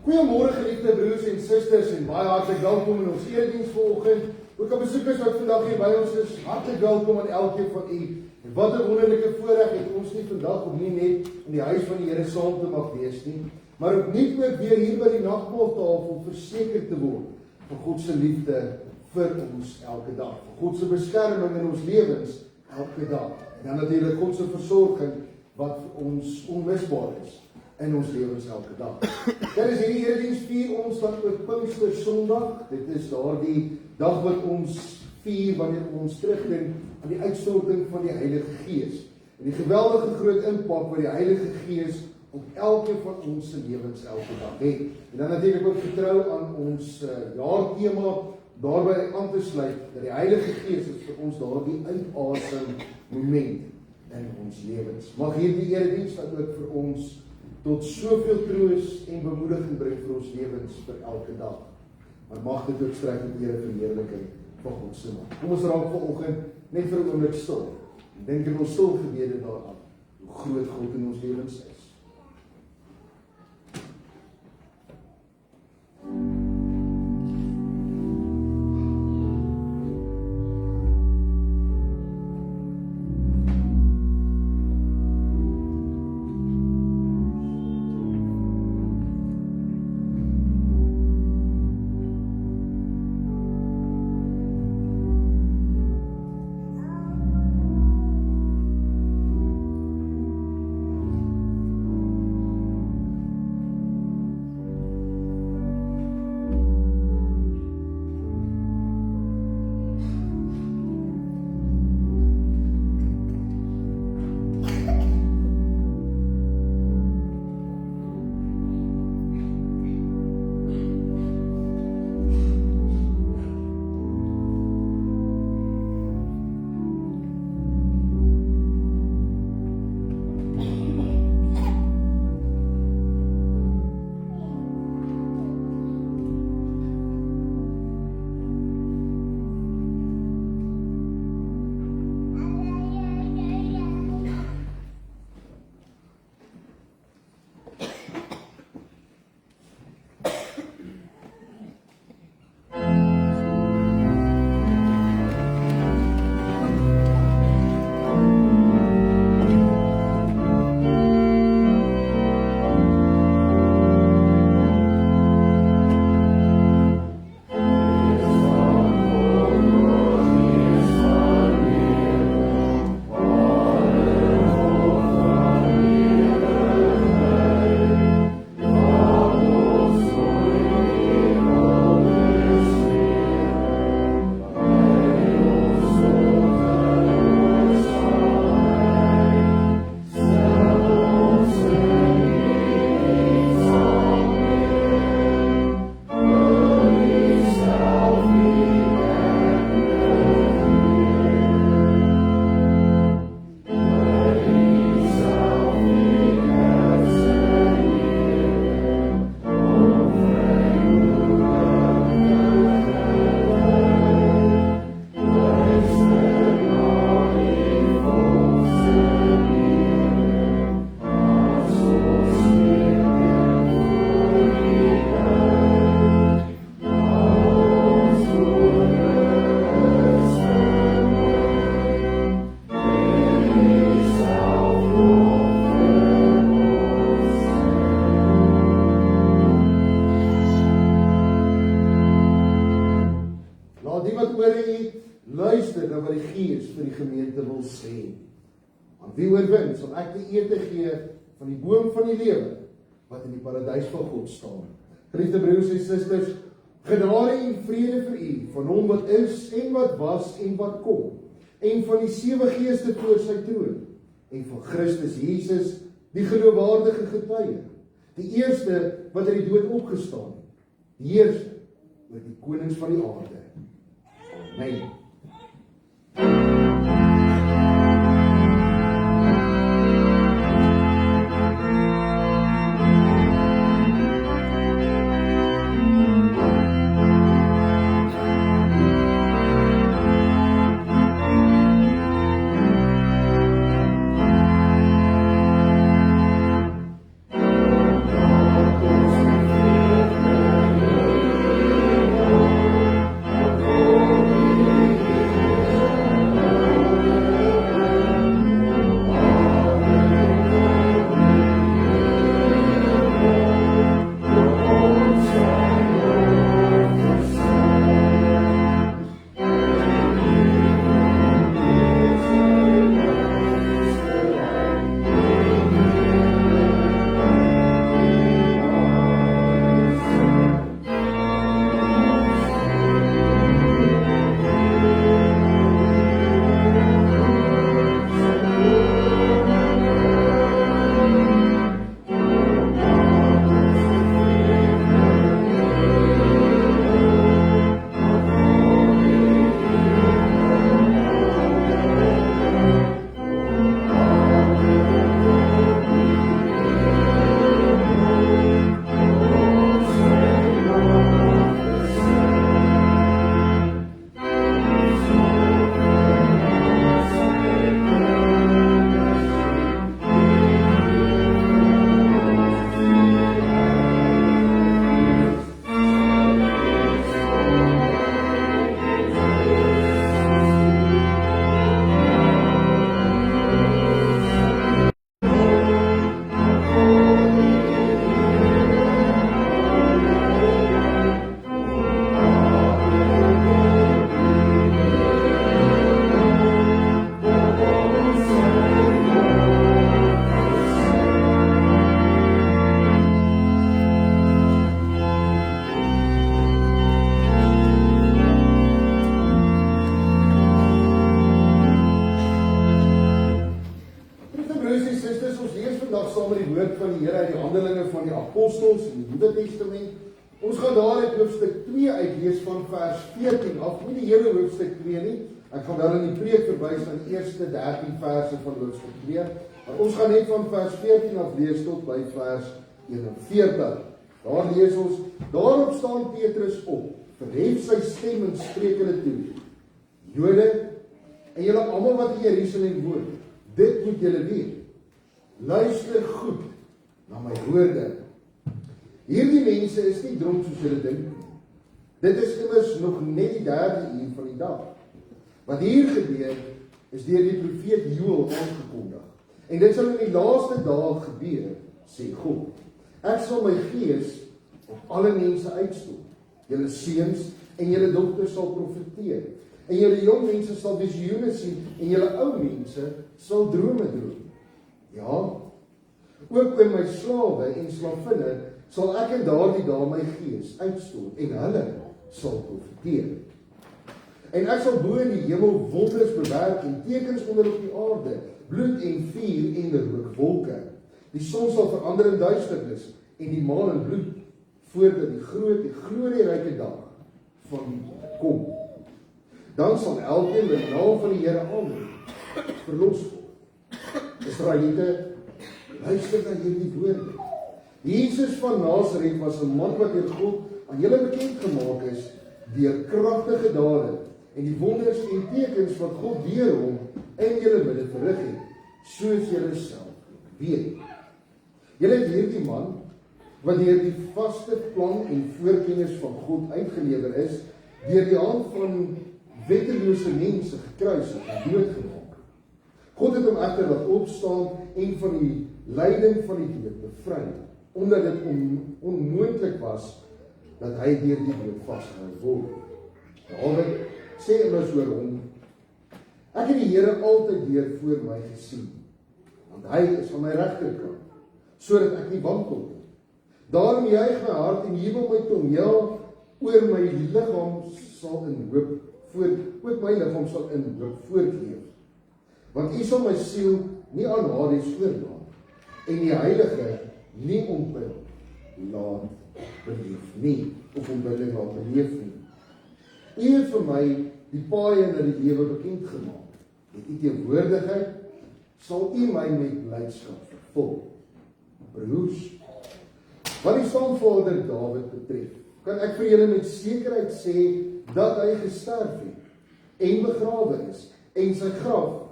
Goeiemôre geliefde broers en susters en baie hartlik welkom in ons erediens vanoggend. Ook aan besoekers wat vandag hier by ons is, hartlik welkom aan elkeen van u. En wat 'n wonderlike voorreg het ons nie vandag om nie net in die huis van die Here saam te mag wees nie, maar opnuut ook weer hier by die nagmaaltafel verseker te word van God se liefde vir ons elke dag, van God se beskerming in ons lewens elke dag. En dan natuurlik God se versorging wat vir ons onmisbaar is in ons lewens elke dag. Dit is hierdie erediens vier ons dan ook Pinkster Sondag. Dit is daardie dag wat ons vier wanneer ons terugdink aan die uitstorting van die Heilige Gees. En die geweldige groot impak wat die Heilige Gees op elkeen van ons se lewens elke dag het. En dan natuurlik ook vertrou aan ons jaartema daarbey aan te sluit dat die Heilige Gees is vir ons daardie uitasem moment in ons lewens. Mag hierdie erediens dan ook vir ons tot soveel troos en bemoediging bring vir ons lewens vir elke dag. Maar mag dit ook strek tot eer en verheerliking van God se naam. Kom ons raak vanoggend net vir 'n oomblik stil. Dink in ons stil gebede daaraan hoe groot God in ons lewens is. Wie oorwin, sal ek die ete gee van die boom van die lewe, wat in die paradys van God staan. Geliefde broers en susters, genade en vrede vir u, van hom wat is, en wat was, en wat kom, en van die 7 geeste voor sy troon, en van Christus Jesus, die geloofwaardige getuie, die eerste wat uit die dood opgestaan het, die eerste oor die konings van die aarde. Amen. Amen. apostels in die Nuwe Testament. Ons gaan daar uit hoofstuk 2 uitlees van vers 14 af, nie die hele hoofstuk 2 nie. Ek gaan wel in die preek verwys na die eerste 13 verse van hoofstuk 2, maar ons gaan net van vers 14 af lees tot by vers 41. Daar lees ons, daarop staan Petrus op, verhef sy stem en spreek hulle toe. Jode, en julle almal wat in Jerusalem woon, dit moet julle weet. Luister goed na my woorde. Hierdie mense is nie dronk soos julle dink. Dit is immers nog net die 3de uur van die dag. Wat hier gebeur, is deur die profeet Joël aangekondig. En dit sal in die laaste dae gebeur, sê God. Ek sal my gees op alle mense uitstort. Julle seuns en julle dogters sal profeteer. En julle jong mense sal visioene sien en julle ou mense sal drome droom. Ja, ook oor my slawe en slavinne sal ek in daardie dae my gees uitstort en hulle sal profeteer. En ek sal bo in die hemel wonders bewerk en tekens onder op die aarde, bloed en vuur en rookwolke. Die son sal verander in duisternis en die maan in bloed, voordat die glorieryke dag van kom. Dan sal elkeen met die naam van die Here aanroep, verlos word. Israeliete, luister na hierdie woorde. Jesus van Nasaret was 'n man wat deur God aan julle bekend gemaak is deur kragtige dade en die wonders en tekens wat God deur hom in julle midde verrig het, soos julle self weet. Julle het hierdie man wat deur die vaste plan en voorkennis van God uitgelewer is, deur die hand van wettelose mense gekruisig en doodgemaak. God het hom egter laat opstaan en van die lyding van die dood bevry, omdat dit onmoontlik was dat hy deur die dood vasgehou word. Dawid sê immers oor hom, ek het die Here altyd deur voor my gesien, want hy is aan my regterkant, sodat ek nie wankel nie. Daarom juig my hart en jubel my tong, ja, oor my liggaam sal in hoop ook my liggaam sal in hoop voortleef. Want U sal my siel nie aan Hades oorlaat en die Heilige nie onbil laat beleef nie, of onbillik laat beleef nie. U het vir my die paaie na die lewe bekend gemaak. Met U teenwoordigheid sal U my met blydskap vervul. Broers, wat die stamvader Dawid betref, kan ek vir julle met sekerheid sê dat hy gesterf het en begrawe is, en sy graf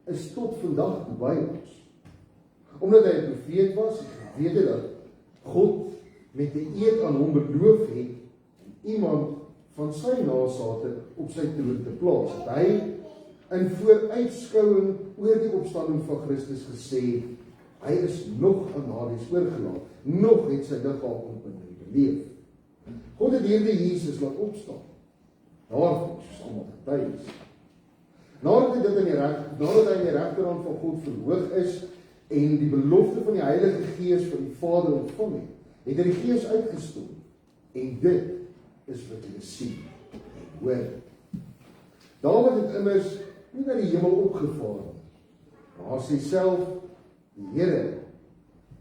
is tot vandag by ons. Omdat hy 'n profeet was, weet hy dat God met 'n eed aan hom beloof het iemand van sy nasate op sy troon te plaas. Het hy in vooruitskouing oor die opstanding van Christus gesê, hy is nog aan Hades oorgelaat, nog het sy liggaam op en beleef. God het hierdie Jesus laat opstaan. Daarvoor, soos almal getuies. Nadat hy in die regterhand van God verhoog is en die belofte van die Heilige Gees van die Vader ontvang het, het hy die Gees uitgestort. En dit is wat jy sien en hoor. Dawid het immers nie na die hemel opgevaar nie, maar sy self, die Here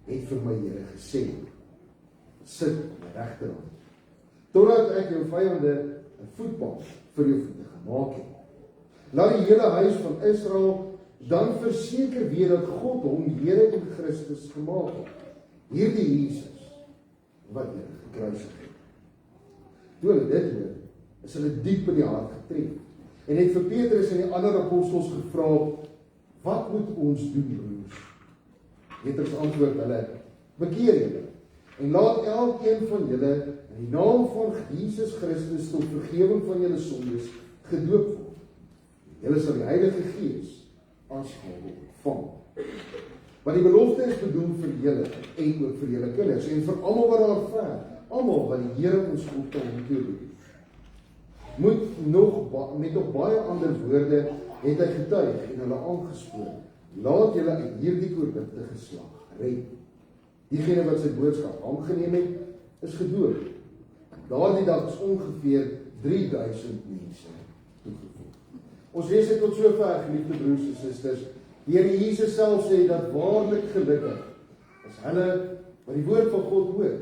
het vir my Here gesê, sit aan my regterhand, totdat ek jou vyande 'n voetbank vir jou voete gemaak het. Laat die hele huis van Israel dan verseker weet dat God hom Here en Christus gemaak het. Hierdie Jesus wat julle gekruisig het. Toe hulle dit hoor, is hulle diep in die hart getref en het vir Petrus en die ander apostels gevra, wat moet ons doen, broers? Petrus antwoord hulle, bekeer julle en laat elkeen van julle in die naam van Jesus Christus tot vergewing van julle sondes gedoop word. Julle sal die Heilige Gees as gave ontvang. Want die belofte is bedoel vir julle en ook vir julle kinders en vir almal wat daar ver, almal wat die Here ons God te ontmoet. Met nog baie ander woorde het hy getuig en hulle aangespoor, laat julle uit hierdie korrupte geslag red. Diegene wat sy boodskap aangeneem het, is gedoop. Daardie dag is ongeveer 3000 mense toegevoeg. Ons lees dit tot sover, geliefde broers en susters. Die Here Jesus self sê dat waarlik gelukkig is hulle wat die woord van God hoor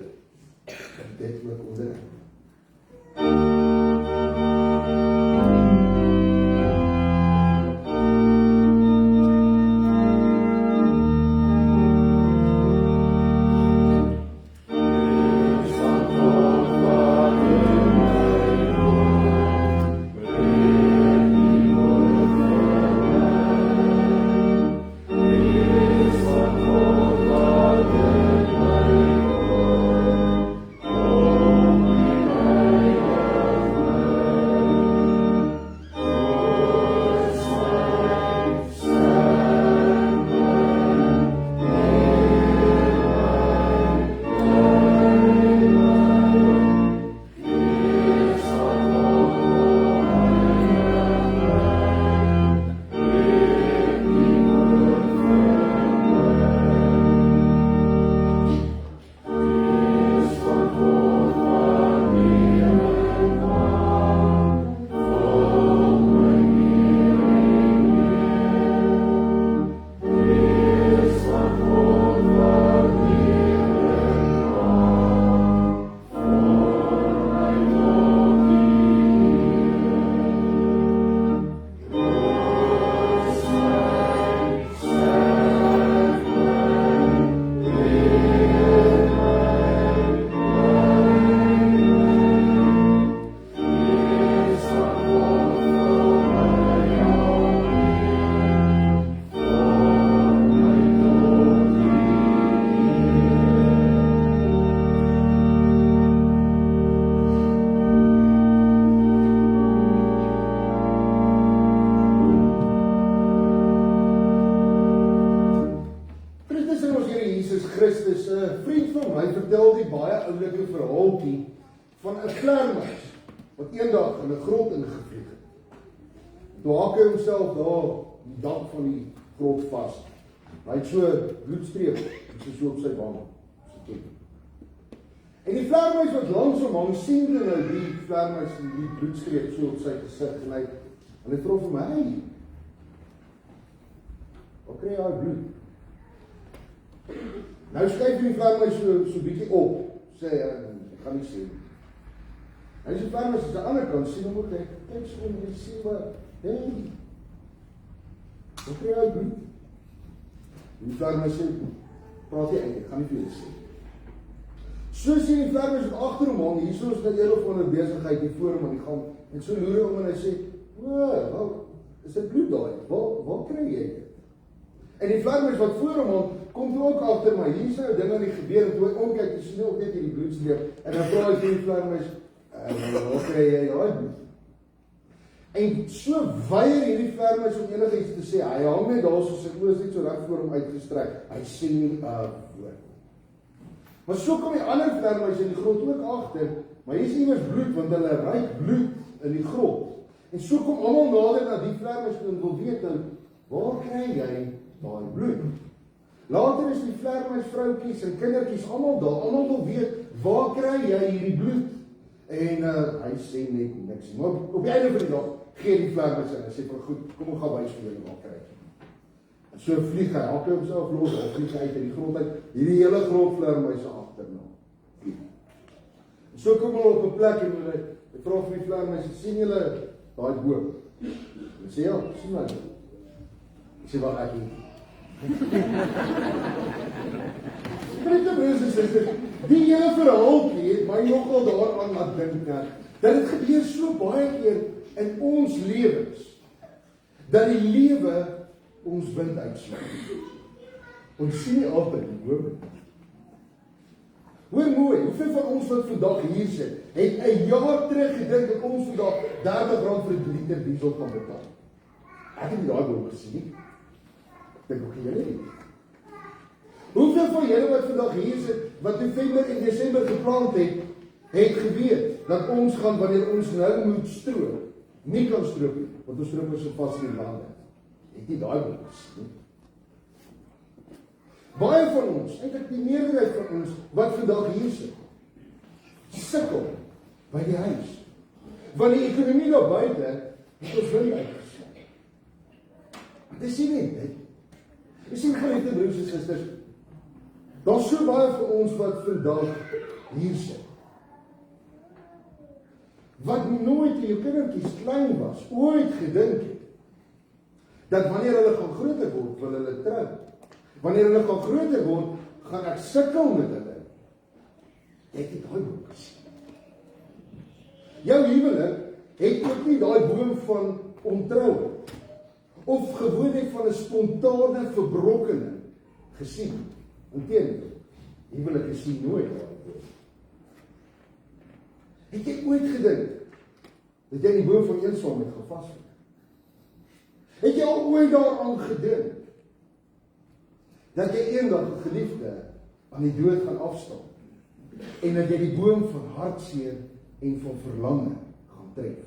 dit ook onderrig. Christus, 'n vriend van my, vertel die baie oulike verhaaltjie van 'n vlermuis wat eendag in 'n grot ingevlieg het. Toe haak hy homself daar die dak van die grot vas. Hy het so bloedstreep, so op sy wang. En die vlermuis wat langs hom hang, sien nou die vlermuis die bloedstreep so op sy gesig en hy vra vir my, hey, waar kry hy bloed? Nou skuif die vlermuis so bietjie op, sê hy, ek gaan nie sien. Hy sê vlermuis aan die ander kant, sien hom ook, kyk so en hy sê maar, hey, waar kry hy bloed? Die vlermuis sê, praat jy uit, ek gaan nie vir julle sê. So sê die vlermuis wat agter hom hang, hierso is nou een of ander besigheid hier voor hom aan die gang, en so loer hy om en hy sê, wat is dit bloed daai? Waar kry jy dit? En die vlermuis wat voor hom hang, kom toe ook agter my, hier is nou ding aan die gebeur, en toe hy omkyk, hy sien ook net hierdie bloedstreep, en dan vra hy vir die vlermuis, waar kry jy daai bloed? En so weier hierdie vlermuis om enigiets te sê, hy hang net daar so sy oë net so reg voor hom uitgestrek, hy sê nie 'n woord. Maar so kom die ander vlermuis in die grot ook agter, maar hier is iewers bloed, want hulle ruik bloed in die grot. En so kom almal nader na die vlermuis en wil weet nou, waar kry jy daai bloed? Later is die vlermuis vroutjies en kindertjies almal daar, almal wil weet, waar kry jy hierdie bloed? En hy sê net niks. Maar op die einde van die dag gee die vlermuis en hy sê vir goed, kom ons gaan wys vir julle waar kry. En so vlieg hy, haak hy homself los, hy vlieg uit in die grot uit, hierdie hele grot vlermuise agterna. En so kom hulle op 'n plek en hy vra vir die vlermuise, sien julle daai boom? Hulle sê ja, sien hulle. Hy sê wat ek nie. Vriende, broers en susters, die hele verhaaltjie het my nogal daaraan laat dink dat dit gebeur so baie keer in ons lewens, dat die lewe ons wind uitsluit. Ons sien nie altyd die bome. Hoor mooi, hoeveel van ons wat vandag hier sit, het 'n jaar terug gedink dat ons vandag R30 vir 'n liter diesel kan betaal. Ek het nie daai bome gesien nie. Dink ook julle nie. Hoeveel van julle wat vandag hier sit, wat November en Desember geplant het geweet dat ons gaan, wanneer ons nou moet stroop, nie kan stroop nie, want ons stroop is so vas in die lande. Het nie daai boek nie. Baie van ons, eintlik die meerderheid van ons, wat vandag hier sit, sukkel by die huis. Want die ekonomie daar buite, het ons wil nie uitgesluit. Dit is nie net. Jy sien geliefde broers en susters, daar is so baie van ons wat vandag hier sit. Wat nooit toe jou kindertjies klein was, ooit gedink het, dat wanneer hulle gaan groter word, wil hulle trou. Wanneer hulle gaan groter word, gaan ek sukkel met hulle. Jy het daai boom gesien. Jou huwelik het ook nie daai boom van ontroue of gewoonheid van 'n spontane verbrokkening gesien. Inteendeel, huwelik is nie nooit daai boom. Het jy ooit gedink dat jy in die boom van eensaamheid gaan vasvang? Het jy al ooit daaraan gedink dat jy eendag 'n geliefde aan die dood gaan afstaan en dat jy die boom van hartseer en van verlange gaan tref?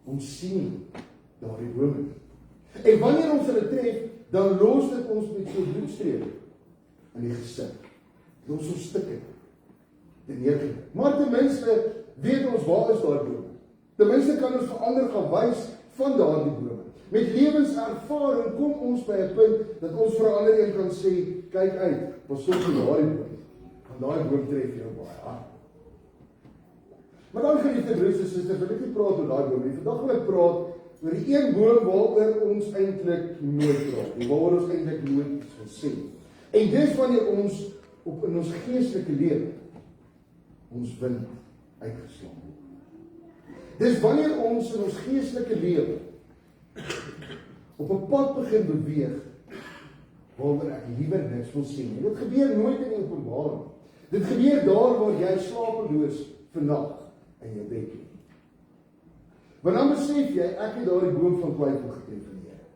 Ons sien daardie bome. En wanneer ons hulle tref, dan los dit ons met so bloedstreep in die gesig. Los ons stukke te neergeleg. Maar ten minste weet ons waar is daardie bome. Ten minste kan ons verander gaan wys van daardie bome. Met lewenservaring kom ons by 'n punt dat ons verander en kan sê, kyk uit, pas op vir daardie boom. Want daai boom tref jou baie hard. Maar dan geliefde broers en susters, wil ek nie praat oor daai boom nie. Vandag wil ek praat oor die een boom waaroor ons eintlik nooit praat nie, waaroor ons eintlik nooit iets wil sê. En dis wanneer ons in ons geestelike lewe ons wind uitgeslaan word. Dis wanneer ons in ons geestelike lewe op 'n pad begin beweeg waaroor ek liewer niks wil sê nie. Dit gebeur nooit in die openbaar. Dit gebeur daar waar jy slapeloos vannag in jou bed lê. Want dan besef jy, ek het daardie boom van twyfel getref in die Here.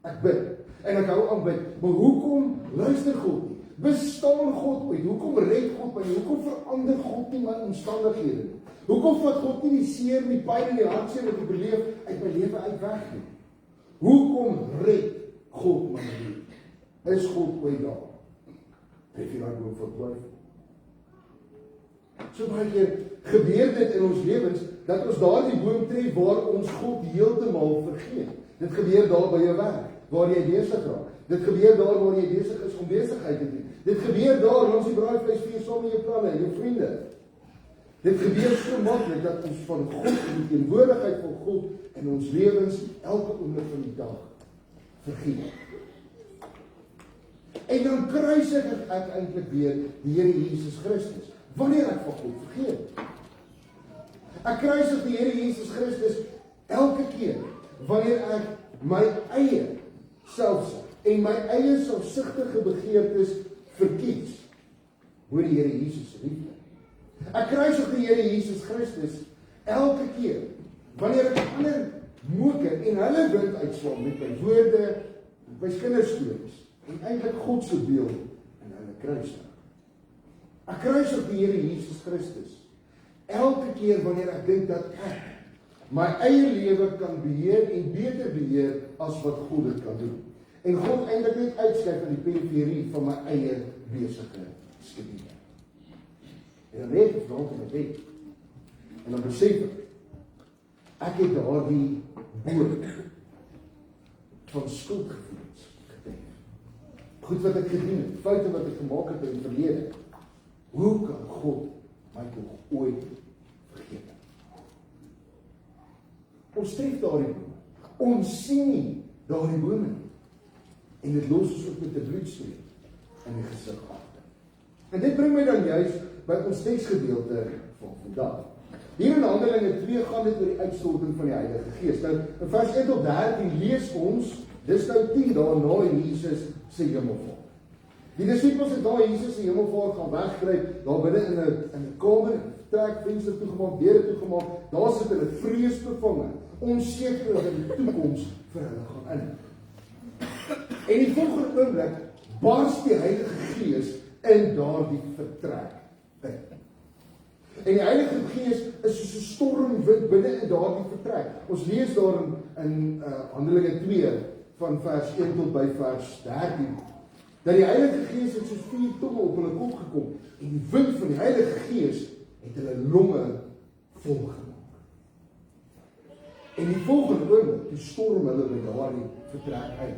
Ek bid en ek hou aan bid, maar hoekom luister God nie? Bestaan God ooit? Hoekom red God my? Hoekom verander God nie my omstandighede nie? Hoekom vat God nie die seer, die pyn en die hartseer wat ek beleef uit my lewe uit weg nie? Hoekom red God my lewe? Is God ooit daar? Tref jy daai boom van twyfel? So baie keer gebeur dit in ons lewens, dat ons daardie boom tref waar ons God heeltemal vergeet. Dit gebeur daar by jou werk, waar jy besig raak. Dit gebeur daar waar jy besig is om besigheid te doen. Dit gebeur daar langs die braaivleisvuur saam met jou planne en jou vriende. Dit gebeur so maklik dat ons van God en die teenwoordigheid van God in ons lewens elke oomblik van die dag vergeet. En dan kruisig ek eintlik weer die Here Jesus Christus. Wanneer ek van God vergeet. Ek kruisig die Here Jesus Christus elke keer wanneer ek my eie selfsug en my eie selfsugtige begeertes verkies oor die Here Jesus se liefde. Ek kruisig die Here Jesus Christus elke keer wanneer ek ander moeke en hulle wind uitslaan met my woorde, met my kinderstories en eintlik God se beeld in hulle kruisig. Ek kruisig die Here Jesus Christus elke keer wanneer ek dink dat ek my eie lewe kan beheer en beter beheer as wat God dit kan doen. En God eintlik net uitskuif in die periferie van my eie besige skedule. En dan leef ek rond in my bed. En dan besef ek het daardie boom van skuldgevoelens getref. Goed wat ek gedoen het, foute wat ek gemaak het in die verlede. Hoe kan God my tog ooit vergeet? Ons tref daardie boom. Ons sien nie daardie bome nie. En dit los ons ook met 'n bloedstreep in die gesig agter. En dit bring my dan juis by ons teksgedeelte van vandag. Hier in Handelinge 2 gaan dit oor die uitstorting van die Heilige Gees. Nou, in vers 1 tot 13 lees ons, dis nou 10 dae na Jesus se hemelvaart. Die disippels het daar Jesus se hemelvaart gaan wegkry, daar binne in 'n kamer, trek venster toegemaak, deure toegemaak. Daar sit hulle vreesbevange, onseker oor die toekoms vir hulle gaan in. En die volgende oomblik bars die Heilige Gees in daardie vertrek in. En die Heilige Gees is soos 'n stormwind binne in daardie vertrek. Ons lees daar in Handelinge 2 van vers 1 tot by vers 13. Dat die Heilige Gees het soos 4 tonge op hulle kop gekom en die wind van die Heilige Gees het hulle longe vol gemaak. En die volgende oomblik, toe storm hulle by daardie vertrek uit,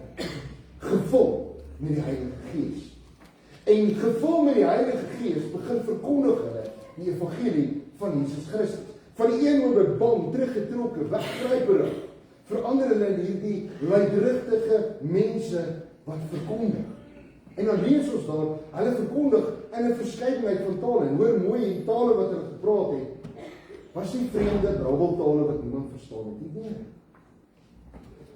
gevul met die Heilige Gees. En gevul met die Heilige Gees begin verkondig hulle die evangelie van Jesus Christus. Van die een oomblik bang, teruggetrokke, weggryperig, verander hulle in hierdie luidrigtige mense wat verkondig. En dan lees ons daar, hulle verkondig in 'n verskeidenheid van tale. En hoor mooi, die tale wat hulle gepraat het, was nie vreemde brabbeltale wat niemand verstaan het nie.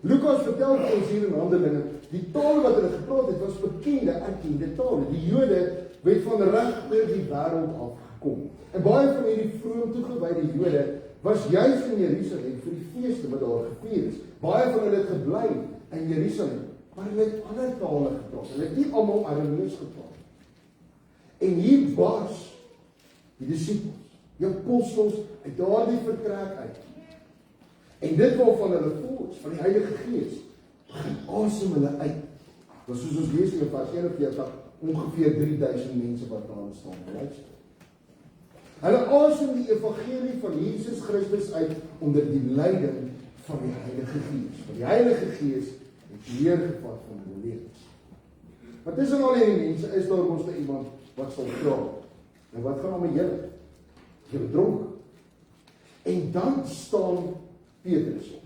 Lukas vertel vir ons hier in Handelinge, die tale wat hulle gepraat het, was bekende, erkende tale. Die Jode het van reg oor die wêreld afgekom. En baie van hierdie vroom toegewyde Jode was juis in Jerusalem vir die feeste wat daar gevier is. Baie van hulle het gebly in Jerusalem, maar hulle het ander tale gepraat. Hulle het nie almal Aramees gepraat. En hier bars die disippels, die apostels uit daardie vertrek uit. En dit waarvan hulle vol is, van die Heilige Gees, begin asem hulle uit. Dat soos ons lees in vers 41, ongeveer 3000 mense wat daar staan. Luister. Hulle asem die evangelie van Jesus Christus uit onder die leiding van die Heilige Gees. Want die Heilige Gees het leer gevat van hulle lewens. Maar tussen al hierdie mense is daar mos iemand wat sal vra. En wat gaan aan met julle? Julle dronk. En dan staan Petrus op.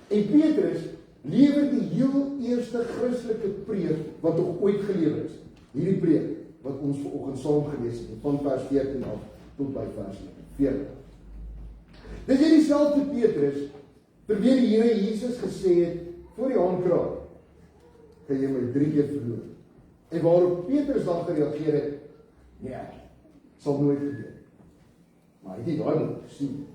En Petrus lewer die heel eerste Christelike preek wat nog ooit gelewer is. Hierdie preek wat ons vanoggend saam gelees het, van vers 14 af tot by vers 40. Dis hierdie selfde Petrus vir wie die Here Jesus gesê het voor die haankraai, gaan jy my 3 keer verloor. En waarop Petrus dan gereageer het, nee, sal nooit gebeur. Maar hy het nie daai boom gesien.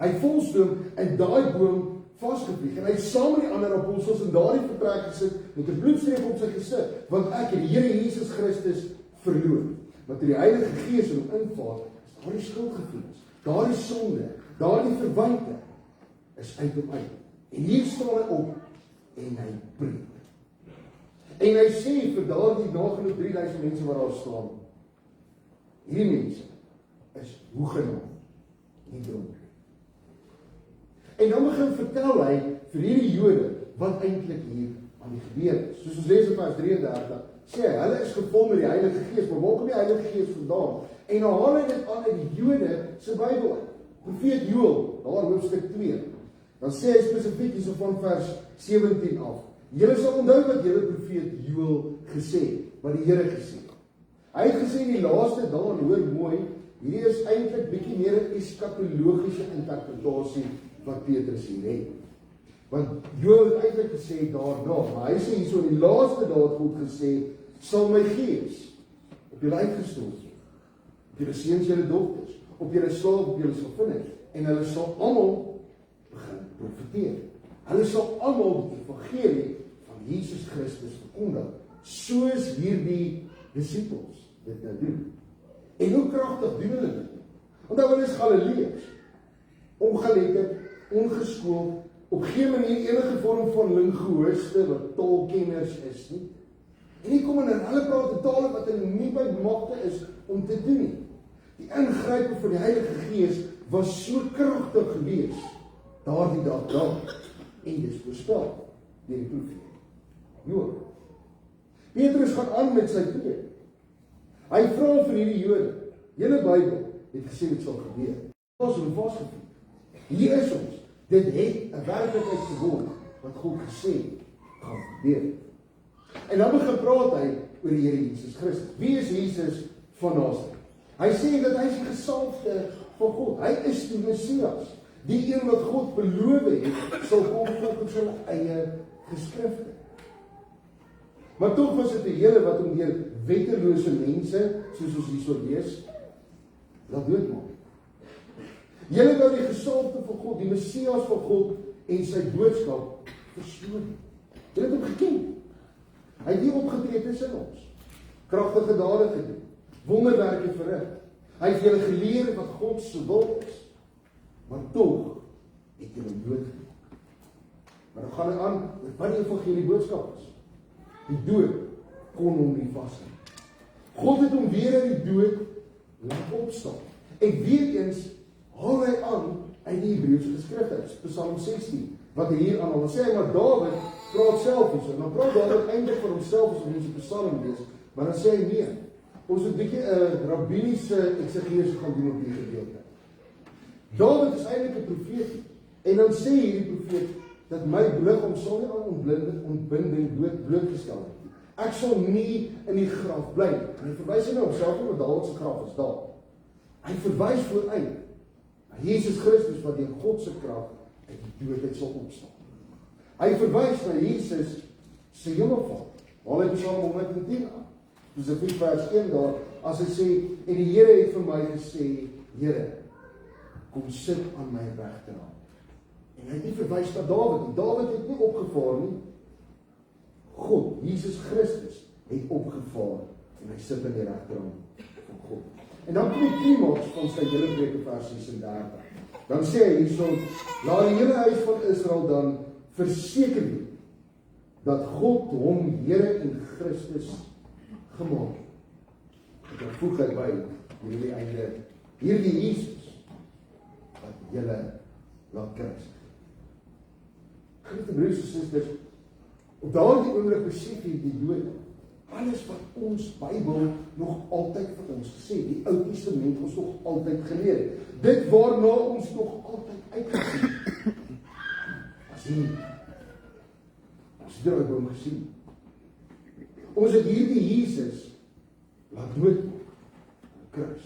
Hy volstoom in daai boom vasgevlieg en hy het saam met die ander apostels in daardie vertrek gesit met 'n bloedstreep op sy gesig, want ek het die Here Jesus Christus verloor. Want toe die Heilige Gees in hom invaar, is daardie skuldgevoelens, daardie sonde, daardie verwyte is uit hom uit. En hier staan hy op en hy preek. En hy sê vir daardie nagenoeg 3000 mense wat daar staan, hierdie mense is hoegenaamd nie dronk. En dan begin vertel hy vir hierdie Jode wat eintlik hier aan die gebeur is. Soos ons lees in vers 33, sê hy, hulle is gevul met die Heilige Gees, maar waar kom die Heilige Gees vandaan? En dan haal hy dit aan uit die Jode se Bybel uit. Profeet Joël, daar hoofstuk 2. Dan sê hy spesifiek hierso van vers 17 af. Julle sal onthou wat julle profeet Joël gesê het, wat die Here gesê het. Hy het gesê in die laaste dae, en hoor mooi, hierdie is eintlik bietjie meer 'n eskatologiese interpretasie wat Petrus hier het. Want Joël het eintlik gesê daarna, maar hy sê hierso in die laaste dae het God gesê, sal my gees op julle uitgestort word, op julle seuns, julle dogters, op julle slawe, op julle slavinne, en hulle sal almal begin profeteer. Hulle sal almal die evangelie van Jesus Christus verkondig, soos hierdie disippels dit nou doen. En hoe kragtig doen hulle dit? Want hulle is Galileërs, ongeletterd, ongeskoold, op geen manier enige vorm van linguïste wat taalkenners is nie. En hier kom hulle praat 'n taal wat hulle nie by magte is om te doen nie. Die ingryping van die Heilige Gees was so kragtig geweest daardie dag daar. En dis voorspel deur die profeet Joël. Petrus gaan aan met sy preek. Hy vra vir hierdie Jode, julle Bybel het gesê dit sal gebeur. Ons het vasgevang. Hier is ons. Dit het 'n werklikheid geword wat God gesê gaan gebeur. En dan begin praat hy oor die Here Jesus Christus. Wie is Jesus van Nasaret? Hy sê dat hy is die gesalfde van God. Hy is die Messias. Die een wat God beloof het, sal kom volgens sy eie geskrifte. Maar tog was dit 'n hele wat om deur wettelose mense, soos ons hierso lees, laat doodmaak. Julle wou die gesalfde van God, die Messias van God en sy boodskap versloon. Julle het hom geken. Hy het hier opgetree tussen ons. Kragtige dade gedoen. Wonderwerke verrig. Hy het julle geleer wat God se wil is. Maar tog het julle doodgemaak. Maar dan gaan hy aan met wat die evangelie boodskap is. Die dood kon hom nie vashou. God het hom weer uit die dood laat opstaan. En weer eens haal hy aan uit die Hebreëse geskrifte, Psalm 16, wat hy hier aan ons sê, maar Dawid praat self hierso. Dan praat Dawid eintlik vir homself as ons die Psalm lees, maar dan sê hy nee. Ons moet 'n bietjie 'n rabbiniese eksegese gaan doen op hierdie gedeelte. Dawid is eintlik 'n profeet, en dan sê hierdie profeet dat my liggaam sal nie aan ontbinding blootgestel word. Ek sal nie in die graf bly. En hy verwys na homself omdat Dawid se graf is daar. Hy verwys vooruit na Jesus Christus wat deur God se krag uit die dood uit sal opstaan. Hy verwys na Jesus se hemelvaart. Waar hy Psalm 110 aan. Spesifiek vers 1 daar, as hy sê, en die Here het vir my gesê, Here, kom sit aan my regterhand. En hy het nie verwys na Dawid nie. Dawid het nie opgevaar nie. God, Jesus Christus, het opgevaar en hy sit in die regterhand van God. En dan kom die klimaks van sy hele preek in vers 36. Dan sê hy hierso, laat die hele huis van Israel dan verseker weet dat God hom Here en Christus gemaak het. En dan voeg hy by hierdie einde, hierdie Jesus wat julle laat kruisig. Geliefde broers en susters, op daardie oomblik besef jy die dood. Alles wat ons Bybel nog altyd vir ons gesê, die Ou Testament ons nog altyd geleer. Dit waarna ons nog altyd uitgesien. As jy die draaiboom gesien. Ons het hierdie Jesus laat dood aan die kruis.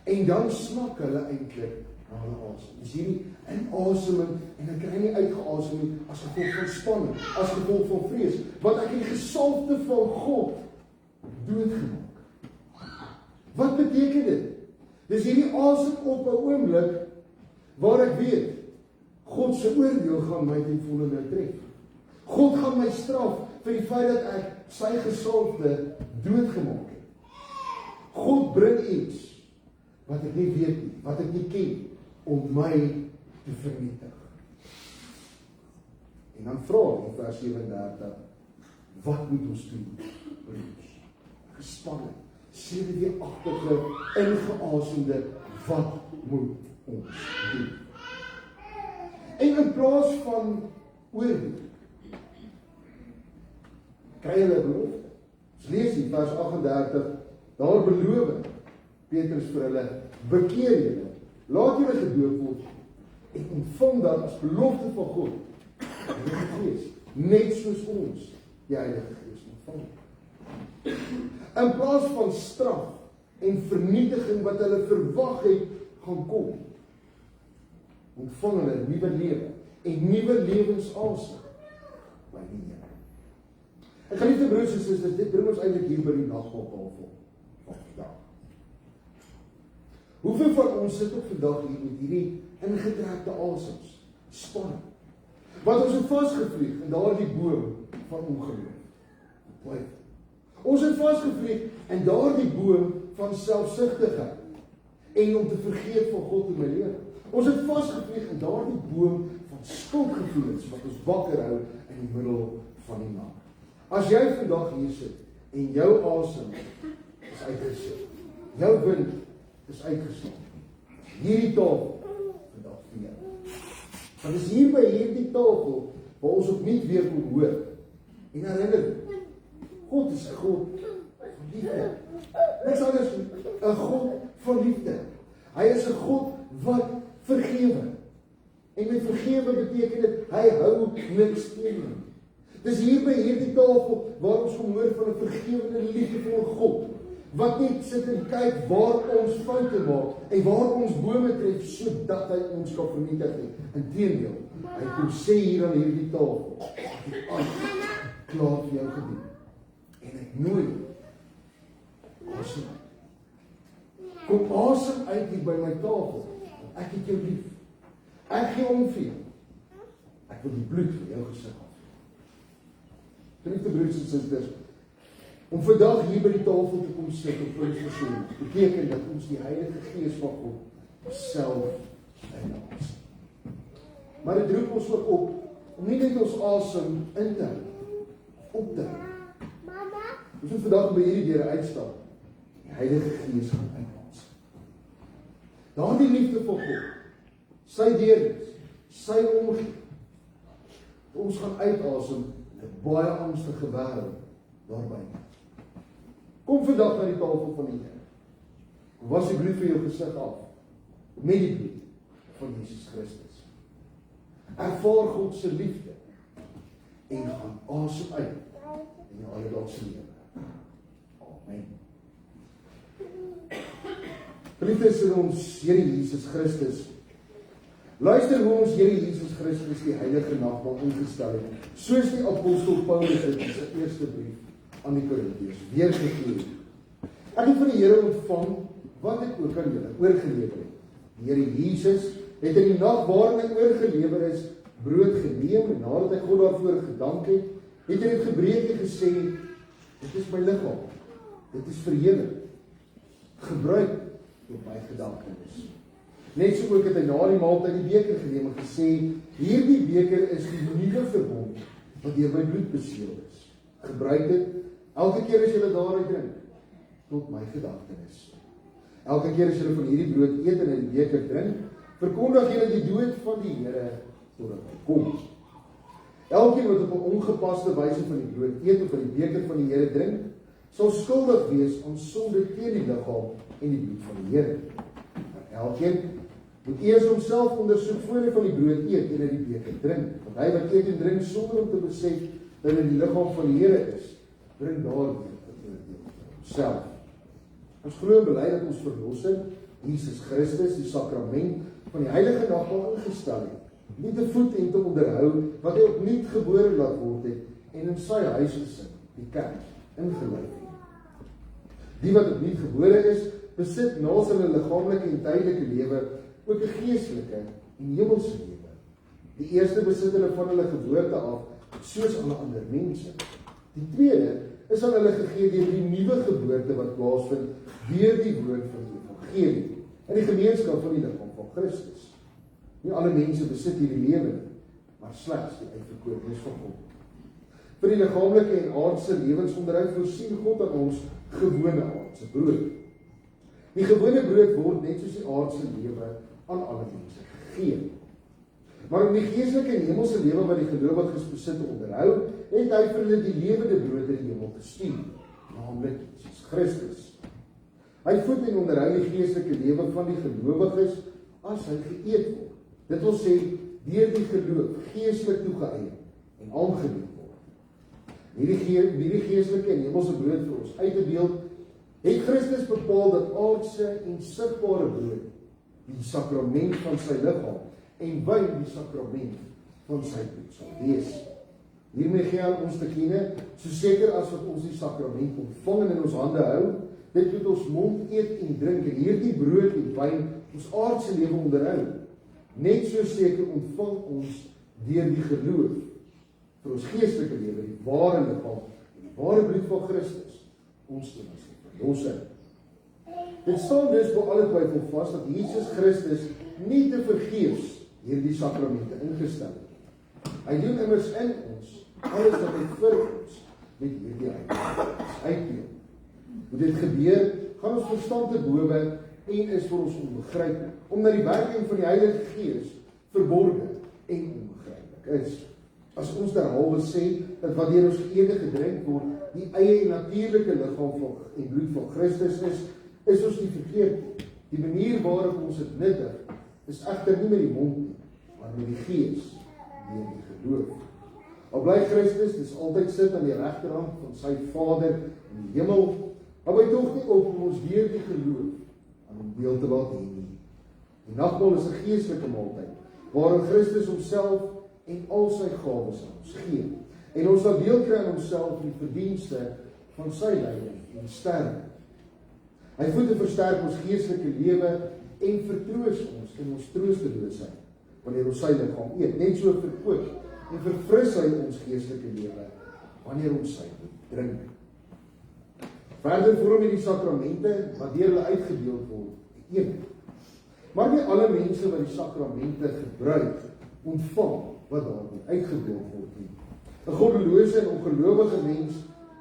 En dan snak hulle eintlik na hulle asem. Dis hierdie inaseming en ek kry nie uitgeasem nie as gevolg van spanning, as gevolg van vrees, want ek het die gesalfde van God doodgemaak. Wat beteken dit? Dis hierdie asem op 'n oomblik waar ek weet God se oordeel gaan my ten volle tref. God gaan my straf vir die feit dat ek sy gesalfde doodgemaak het. God bring iets wat ek nie weet nie, wat ek nie ken, om my te vernietig. En dan vra hy in vers 37, wat moet ons doen? Gespanne, sedeweeagtige, ingeasemde, wat moet ons doen? En in plaas van oordeel, kry hulle belofte. Ons lees hier vers 38, daar beloof Petrus vir hulle, bekeer julle, laat julle gedoop word en ontvang dan as belofte van God die Heilige Gees, net soos ons die Heilige Gees ontvang. In plaas van straf en vernietiging wat hulle verwag het gaan kom, ontvang hulle nuwe lewe en nuwe lewensasem by die Here. En geliefde broers en susters, dit bring ons eintlik hier by die nagmaaltafel van vandag. Hoeveel van ons sit op vandag hier met hierdie ingetrekte asems, spanning, wat ons het vasgevlieg in daardie boom van ongeloof. Ons het vasgevlieg in daardie boom van selfsugtigheid en om te vergeet van God in my lewe. Ons het vasgevlieg in daardie boom van skuldgevoelens wat ons wakker hou in die middel van die nag. As jy vandag hier sit en jou asem is uitgesit, jou wind is uitgeslaan, hierdie tafel vandag vir jou. Want is hier by hierdie tafel waar ons opnuut weer kom hoor en herinner, God is 'n God van liefde. Niks anders, 'n God van liefde. Hy is 'n God wat vergewe. En met vergewe beteken dit, hy hou niks teen nie. Dis hier by hierdie tafel waar ons kom hoor van 'n vergewende liefdevolle God, wat net sit en kyk waar ons foute maak en waar ons bome tref sodat hy ons kan vernietig nie. Inteendeel, hy kom sê hier aan hierdie tafel, ek het alles klaar vir jou gedoen. En ek nooi asem uit. Kom asem uit hier by my tafel, want ek het jou lief. Ek gee om vir jou. Ek wil die bloed vir jou gesig af. Geliefde broers en susters, om vandag hier by die tafel te kom sit op ons versoening, beteken dat ons die Heilige Gees van God self in ons. Maar dit roep ons ook op om nie net ons asem in te hou, op te hou. Ons moet vandag by hierdie deure uitstap. Die Heilige Gees gaan uit ons. Daardie liefde van God, sy deernis, sy omgee. Ons gaan uitasem in 'n baie angstige wêreld daarby. Kom vandag na die tafel van die Here. Was die bloed vir jou gesig af? Met die bloed van Jesus Christus. Ervaar God se liefde en gaan asem uit in jou alledaagse lewe. Amen. Geliefdes in ons Here Jesus Christus, luister hoe ons Here Jesus Christus die heilige nagmaal ingestel het, soos die apostel Paulus dit in sy eerste brief aan die Korintiërs weergegee het. Ek het van die Here ontvang wat ek ook aan julle oorgelewer het. Die Here Jesus het in die nag waarin hy oorgelewer is, brood geneem en nadat hy God daarvoor gedank het, het hy dit gebreek en gesê, dit is my liggaam, dit is vir julle. Gebruik op my gedagtenis. Net so ook het hy na die maaltyd die beker geneem en gesê, hierdie beker is die nuwe verbond wat deur my bloed beseël is. Gebruik dit elke keer as julle daaruit drink, tot my gedagtenis. Elke keer as julle van hierdie brood eet en uit die beker drink, verkondig julle die dood van die Here totdat hy kom. Elkeen wat op 'n ongepaste wyse van die brood eet of van die beker van die Here drink, sal skuldig wees aan sonde teen die liggaam en die bloed van die Here. Maar elkeen moet eers homself ondersoek voor hy van die brood eet en uit die beker drink. Want hy wat eet en drink sonder om te besef dat dit die liggaam van die Here is, bring daardeur 'n oordeel vir homself. Ons glo en bely dat ons verlosser, Jesus Christus, die sakrament van die heilige nagmaal ingestel het, nie te voed en te onderhou wat hy opnuut gebore laat word het en in sy huisgesin, die kerk, ingelei het. Die wat opnuut gebore is, besit na hulle liggaamlike en tydelike lewe ook 'n geestelike en hemelse lewe. Die eerste besit hulle van hulle geboorte af, soos alle ander mense. Die tweede is aan hulle gegee deur die nuwe geboorte wat plaasvind deur die woord van die evangelie in die gemeenskap van die liggaam van Christus. Nie alle mense besit hierdie lewe nie, maar slegs die uitverkorenes van God. Vir die liggaamlike en aardse lewensonderhoud voorsien God aan ons gewone aardse brood. Die gewone brood word net soos die aardse lewe aan alle mense gegee. Maar om die geestelike en hemelse lewe wat die gelowiges besit te onderhou, het hy vir hulle die lewende brood in die hemel gestuur, naamlik Jesus Christus. Hy voed en onderhou die geestelike lewe van die gelowiges as hy geëet word. Dit wil sê, deur die geloof geestelik toegeëien en aangeneem word. Hierdie geestelike en hemelse brood vir ons uit te beeld, het Christus bepaal dat aardse en sigbare brood die sakrament van sy liggaam en wyn die sakrament van sy bloed sal wees. Hiermee gee hy ons te kenne, so seker as wat ons die sakrament ontvang en in ons hande hou, dit moet ons mond eet en drink en hierdie brood en wyn ons aardse lewe onderhou. Net so seker ontvang ons deur die geloof vir ons geestelike lewe, die ware liggaam en die ware bloed van Christus, ons enigste verlosser. Dit staan dus bo alle twyfel vas dat Jesus Christus nie te vergeefs hierdie sakramente ingestel het. Hy doen immers in ons alles wat hy vir ons met hierdie uitdeel. Hoe dit gebeur, gaan ons verstand te bowe en is vir ons onbegryplik, omdat die werking van die Heilige Gees verborge en onbegryplik is. As ons derhalwe sê dat wat deur ons geëet gedrink word, die eie en natuurlike liggaam en bloed van Christus is ons nie verkeerd nie. Die manier waarop ons dit nuttig is egter nie met die mond nie, maar met die Gees, deur die geloof. Al bly Christus dis altyd sit aan die regterhand van sy Vader in die hemel, hou hy tog nie op om ons deur die geloof aan hom deel te laat hê nie. Die nagmaal is 'n geestelike maaltyd, waarin Christus homself en al sy gawes aan ons gee. En ons sal deel kry aan homself die verdienste van sy lyding en sterwe. Hy voed en versterk ons geestelike lewe en vertroos ons in ons troosteloosheid wanneer ons sy liggaam eet. Net so verkoop en verfris hy ons geestelike lewe wanneer ons sy bloed drink. Verder vorm hierdie sakramente wat deur hulle uitgedeel word, een. Maar nie alle mense wat die sakramente gebruik, ontvang wat daarmee uitgedeel word nie. 'n Goddelose en ongelowige mens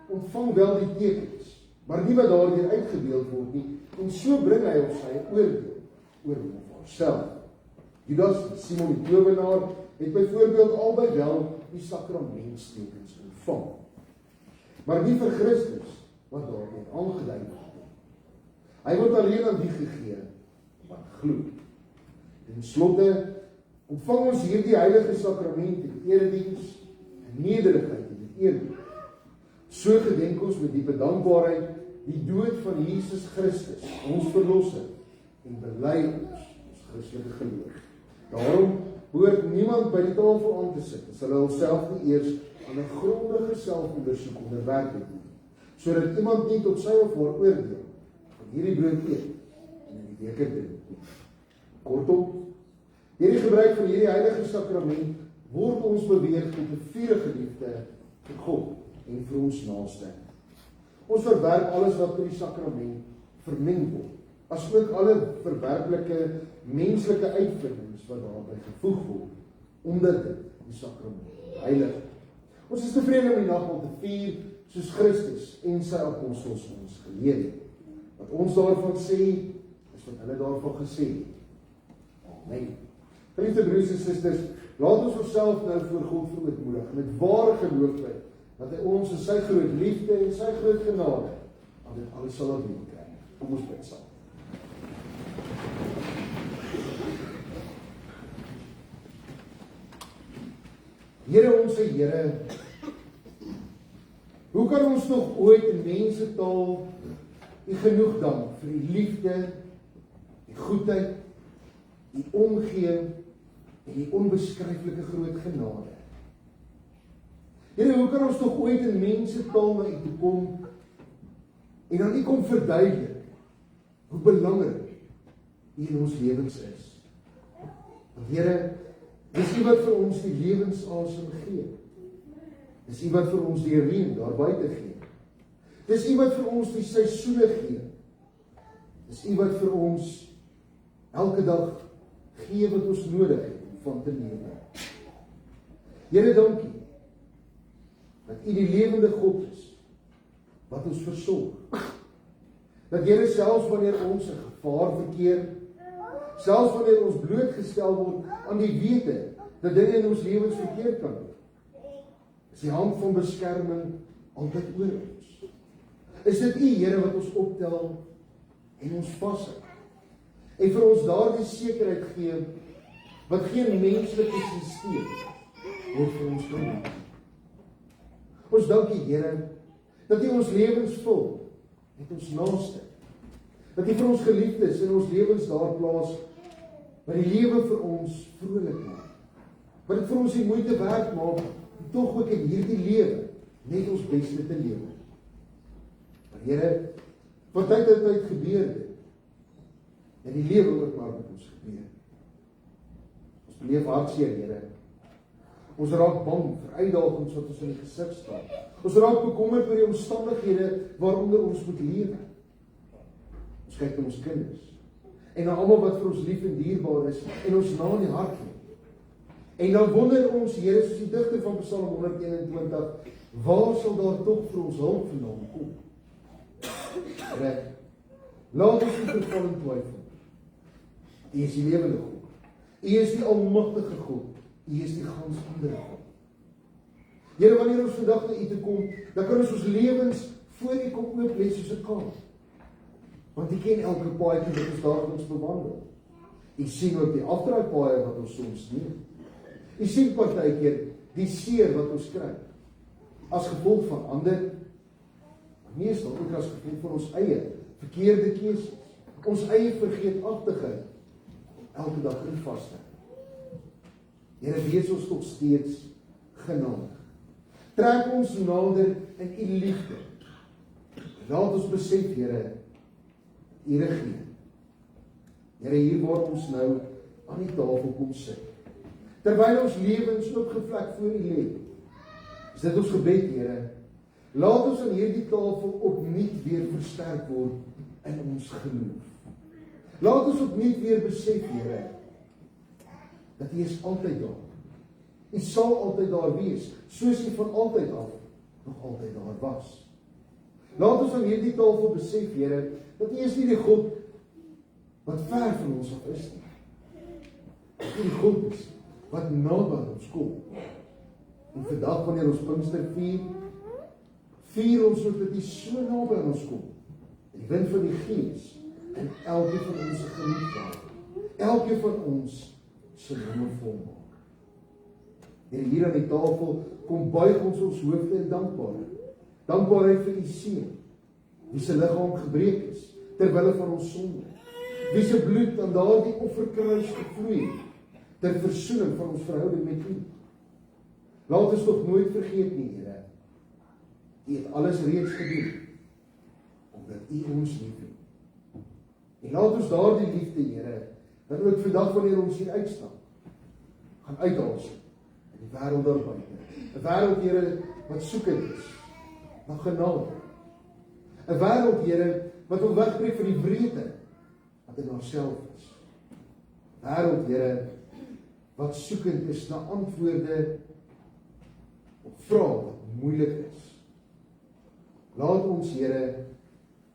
ontvang wel die tekens, maar nie wat daardeur uitgedeel word nie, en so bring hy op sy oordeel oor hom of haarself. Judas, Simon die towenaar, het byvoorbeeld albei wel die sakramentstekens ontvang. Maar nie vir Christus, wat daarmee aangedui word. Hy word alleen aan die gegee, wat glo. Ten slotte, ontvang ons hierdie heilige sakrament in erediens, in nederigheid en in eerbied. So gedenk ons met diepe dankbaarheid die dood van Jesus Christus, ons verlosser, en bely ons Christelike geloof. Daarom behoort niemand by die tafel aan te sit, as hulle hulself nie eers aan 'n grondige selfondersoek onderwerp het nie, sodat iemand nie tot sy of haar oordeel van hierdie brood eet en in die beker drink. Kortom, deur die gebruik van hierdie heilige sakrament word ons beweeg tot 'n vurige liefde vir God en vir ons naaste. Ons verwerp alles wat met die sakrament vermeng word, asook alle verwerplike menslike uitvindings wat daarbij gevoeg word, omdat dit die sakrament heilig. Ons is tevrede om die nagmaal te vier, soos Christus en sy apostels ons geleer het. Wat ons daarvan sê, is wat hulle daarvan gesê het. Amen. Geliefde broers en susters, laat ons onsself nou voor God verootmoedig, met ware geloofheid, dat hy ons in sy groot liefde en sy groot genade aan dit alles sal doen kry. Kom ons bid saam. Here onse Here, hoe kan ons nog ooit in mensetaal U genoeg dank vir die liefde, die goedheid, die omgee en die onbeskryflike groot genade? Here, hoe kan ons nog ooit in mensetaal na U toe kom en aan U kom verduidelik hoe belangrik U in ons lewens is? Here, dis U wat vir ons die lewensasem gee. Dis U wat vir ons die reën daar buite gee. Dis U wat vir ons die seisoene gee. Dis U wat vir ons elke dag gee wat ons nodig het om van te lewe. Here, dankie dat U die lewende God is wat ons versorg. Dat Here, selfs wanneer ons in gevaar verkeer, selfs wanneer ons blootgestel word aan die wete dat dinge in ons lewens verkeerd kan loop, is die hand van beskerming altyd oor ons. Is dit U, Here, wat ons optel en ons vashou en vir ons daardie sekerheid gee wat geen menslike sisteem ooit vir ons kan doen. Ons dank U, Here, dat U ons lewens vul met ons naaste, dat U vir ons geliefdes in ons lewens daar plaas wat die lewe vir ons vrolik maak, wat dit vir ons die moeite werd maak om tog ook in hierdie lewe net ons beste te lewe. Maar Here, wat tyd tot tyd gebeur dit, en die lewe ook maar met ons gebeur. Ons beleef hartseer, Here. Ons raak bang vir uitdagings wat ons in die gesig staan. Ons raak bekommerd oor die omstandighede waaronder ons moet lewe. Ons kyk na ons kinders en na almal wat vir ons lief en dierbaar is en ons na in die hart neem. En dan wonder ons, Here, soos die digter van Psalm 121, waar sal daar tog vir ons hulp vandaan kom? Here, laat ons nie verval in twyfel. U is die lewende God. U is die almagtige God. U is die gans andere God. Here, wanneer ons vandag na U toe kom, dan kan ons lewens voor U kom oop lê soos 'n kaart. Want U ken elke paadjie wat ons daagliks bewandel. U sien ook die afdraaipaaie wat ons soms neem. U sien partykeer die seer wat ons kry as gevolg van ander, maar meestal ook as gevolg van ons eie verkeerde keuses, ons eie vergeetachtigheid om elke dag in vas te hou. Here, wees ons nog steeds genadig. Trek ons nader in U liefde. Laat ons besef, Here, U regeer. Here, hier waar ons nou aan die tafel kom sit, terwyl ons lewens oopgevlek voor U lê, is dit ons gebed, Here, laat ons aan hierdie tafel opnuut weer versterk word in ons geloof. Laat ons opnuut weer besef, Here, dat U is altyd daar. U sal altyd daar wees, soos U van altyd af nog altyd daar was. Laat ons aan hierdie tafel besef, Here, dat U is nie die God wat ver van ons af is nie. die God is, wat naby ons kom. En vandag wanneer ons Pinkster vier ons ook dat hy so naby aan ons kom. Die wind van die Gees in elke van ons se gemoed maak. Elke van ons se hande volmaak. En hier aan die tafel kom buig ons hoofde in dankbaarheid. Dankbaarheid vir die Seun, wie se liggaam gebreek is ter wille van ons sonde. Wie se bloed aan daardie offerkruis gevloei het ter versoening van ons verhouding met U. Laat ons tog nooit vergeet nie, Here. U het alles reeds gedoen omdat U ons liefhet. En laat ons daardie liefde, Here, dan ook vandag wanneer ons hier uitstap, gaan uithaal in die wêreld daar buite. 'n Wêreld, Here, wat soekend is na genade. 'n Wêreld, Here, wat wil wegbreek van die wrede wat in haarself is. 'n Wêreld, Here, wat soekend is na antwoorde op vrae wat moeilik is. Laat ons, Here,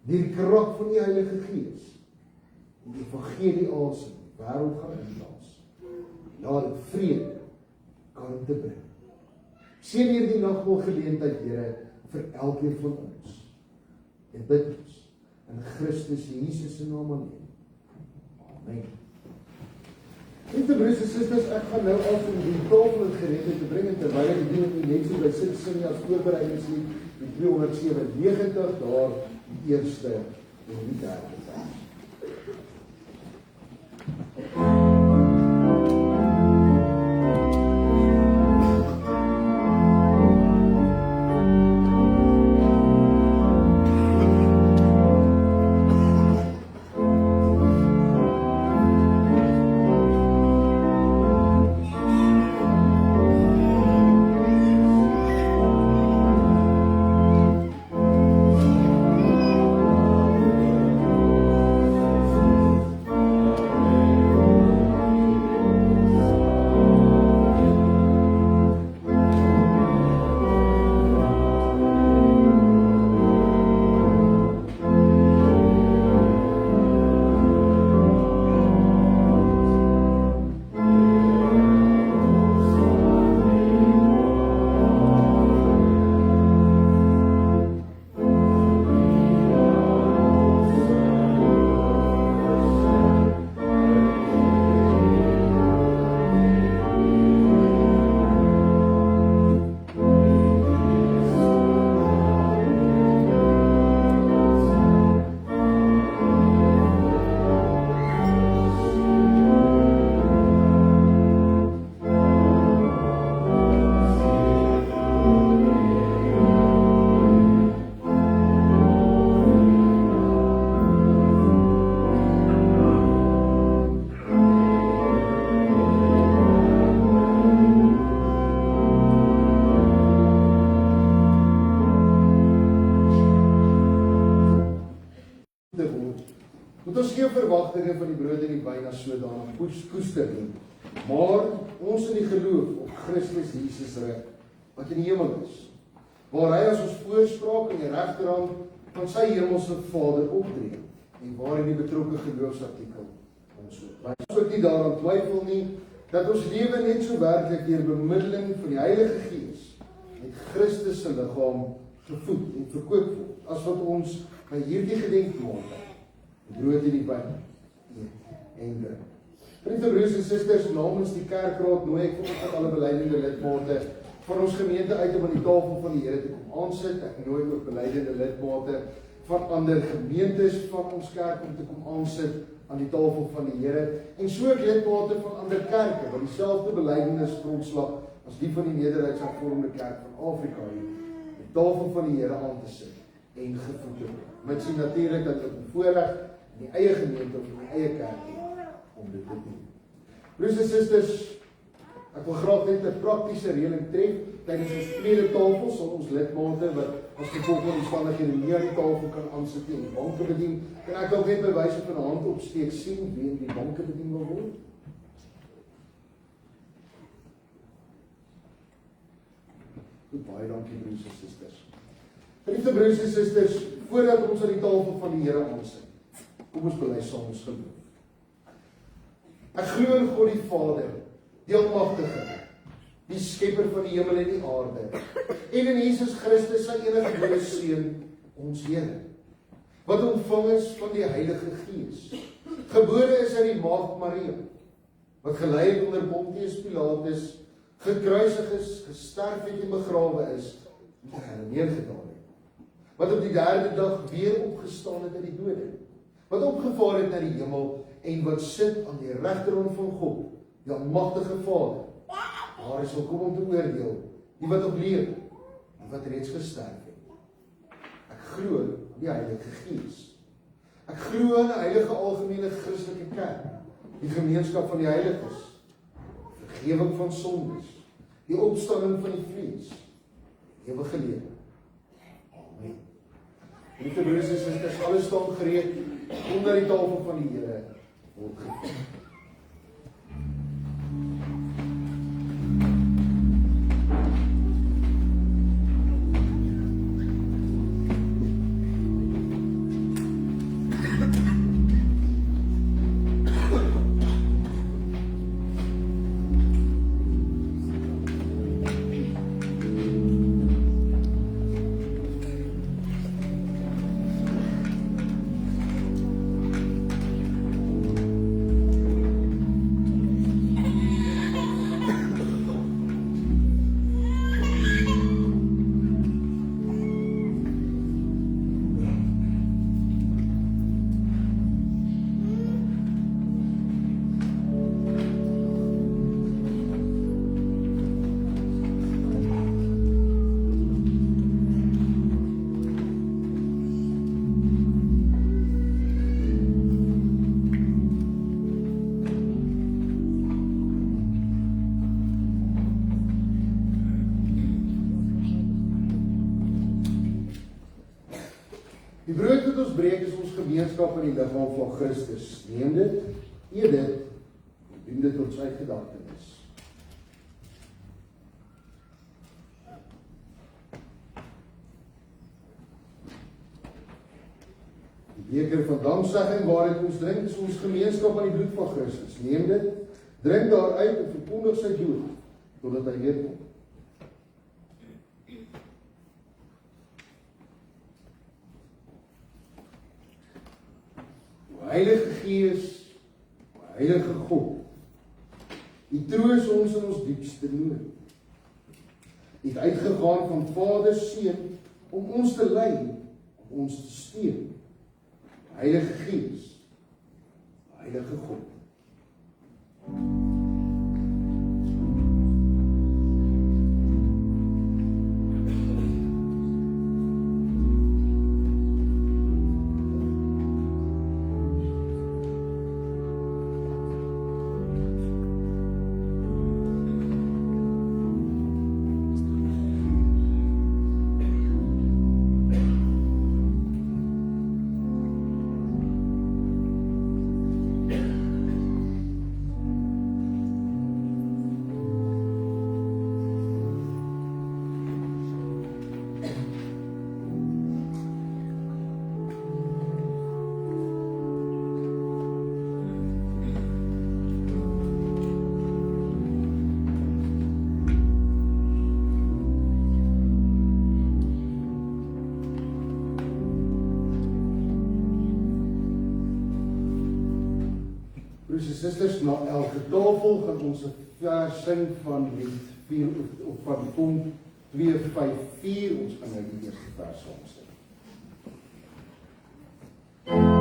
deur die krag van die Heilige Gees die evangelie asem die wêreld gaan inblaas. Laat dit vrede kan te bring. Seën hierdie nagmaal geleentheid, Here, vir elkeen van ons. En bid ons in Christus Jesus se naam alleen. Amen. Lieve broers en susters, ek gaan nou af om die tafel in gereedheid te bring en terwyl ek die dien net so by sit sing as voorbereidingslied die 297 daar die eerste en die derde vers. Verwagtinge van die brood en die wyn as sodanig koester nie, maar ons in die geloof op Christus Jesus rig, wat in die hemel is, waar hy as ons voorspraak in die regterhand van sy hemelse Vader optree, en waarin die betrokke geloofsartikel ons ook. Ons ook nie daaraan twyfel nie, dat ons lewe net so werklik deur bemiddeling van die Heilige Gees met Christus se liggaam gevoed en verkoop word, as wat ons by hierdie gedenkmaal die brood en die wyn eet en drink. Vriende, broers en susters, namens die kerkraad nooi ek vanoggend alle beleidende lidmate van ons gemeente uit om aan die tafel van die Here te kom aansit. Ek nooi ook beleidende lidmate van ander gemeentes van ons kerk om te kom aansit aan die tafel van die Here, en so ook lidmate van ander kerke wat dieselfde belydenis grondslag as die van die Nederduits-hervormde Kerk van Afrika hier, die tafel van die Here aan te sit en gevoed te word. Mits jy natuurlik dat ek 'n voorreg in die eie gemeente of in die eie kerk om dit te doen. Broers en susters, ek wil graag net 'n praktiese reëling tref. Tydens ons tweede tafel sal ons lidmate wat as gevolg van omstandighede nie aan die tafel kan aansit nie en banke bedien, kan ek dalk net by wyse van 'n hand opsteek sien wie in die banke bedien wil word. Goed, baie dankie broers en susters. Geliefde broers en susters, voordat ons aan die tafel van die Here aansit, kom ons bely saam ons geloof. Ek glo in God die Vader, die Almagtige, die skepper van die hemel en die aarde, en in Jesus Christus sy enige gebore Seun, ons Here, wat ontvang is van die Heilige Gees, gebore is uit die Maagd Maria, wat gelei het onder Pontius Pilatus, gekruisig is, gesterf het en begrawe is, en neergedaal het, wat op die derde dag weer opgestaan het uit die dode, wat opgevaar het na die hemel, en wat sit aan die regterhand van God, die Almagtige Vader. Daar is gekom om te oordeel, die wat nog leef, die wat reeds gesterf het. Ek glo in die Heilige Gees. Ek glo in 'n heilige algemene Christelike kerk, die gemeenskap van die heiliges, vergifnis van sondes, die opstanding van die vlees, die ewige lewe. Amen. Lieve broers en susters, alles staan gereed om na die tafel van die Here word gevoer. Die brood wat ons breek is ons gemeenskap in die liggaam van Christus. Neem dit, eet dit, en doen dit tot sy gedagtenis. Die beker van danksegging waaruit ons drink is ons gemeenskap aan die bloed van Christus. Neem dit, drink daaruit en verkondig sy dood, totdat hy weer kom. Heilige Gees, Heilige God, U troos ons in ons diepste nood. U het uitgegaan van Vader Seun om ons te lei, om ons te steun. Heilige Gees, Heilige God. Broers en susters, na elke tafel gaan ons 'n vers sing van lied 4 of van Psalm 254. Ons gaan nou die eerste vers saam sing. Oh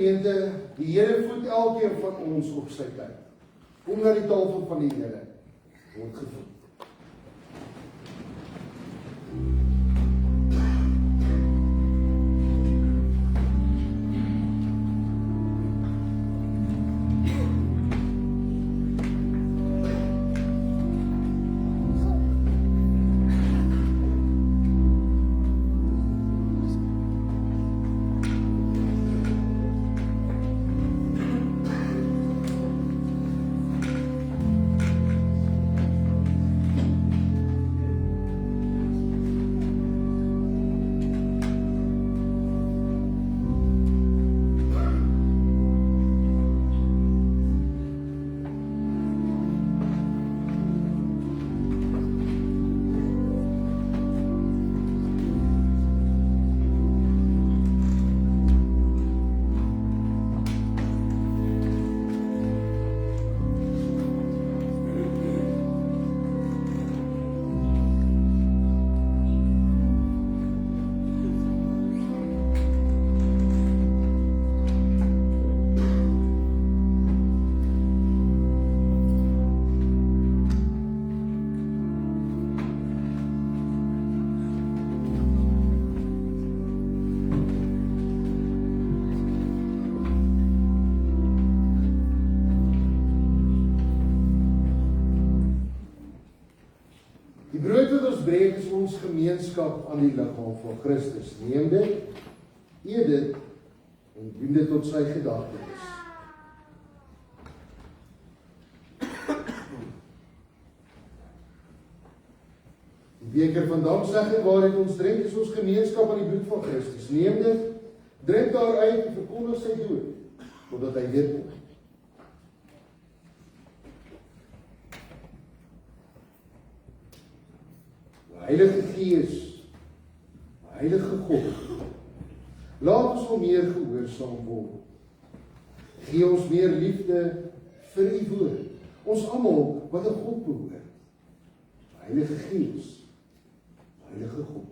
gemeente, die Here voed elkeen van ons op sy tyd. Kom na die tafel van die Here, word gevoed. Die brood wat ons breek is ons gemeenskap aan die liggaam van Christus. Neem dit, eet dit en doen dit tot sy gedagtenis. Die beker van danksegging waaruit ons drink is ons gemeenskap aan die bloed van Christus. Neem dit, drink daaruit en verkondig sy dood, totdat hy weer kom. Heilige Gees, Heilige God, laat ons al meer gehoorsaam word. Gee ons meer liefde vir U woord, ons almal wat aan God behoort. Heilige Gees, Heilige God.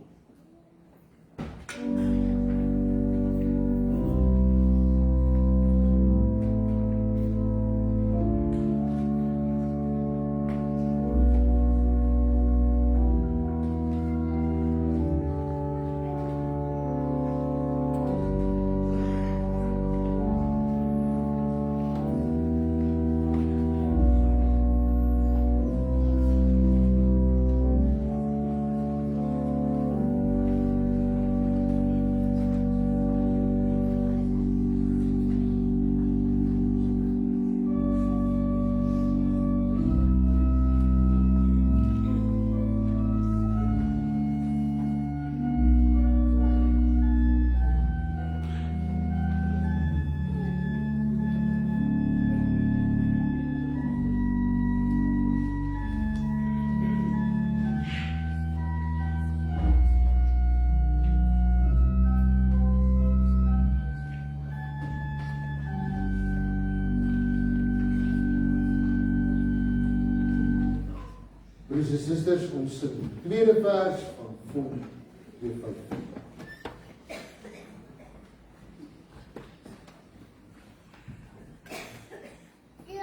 Broers en susters, ons sit in die tweede vers van Vorm 2:5. See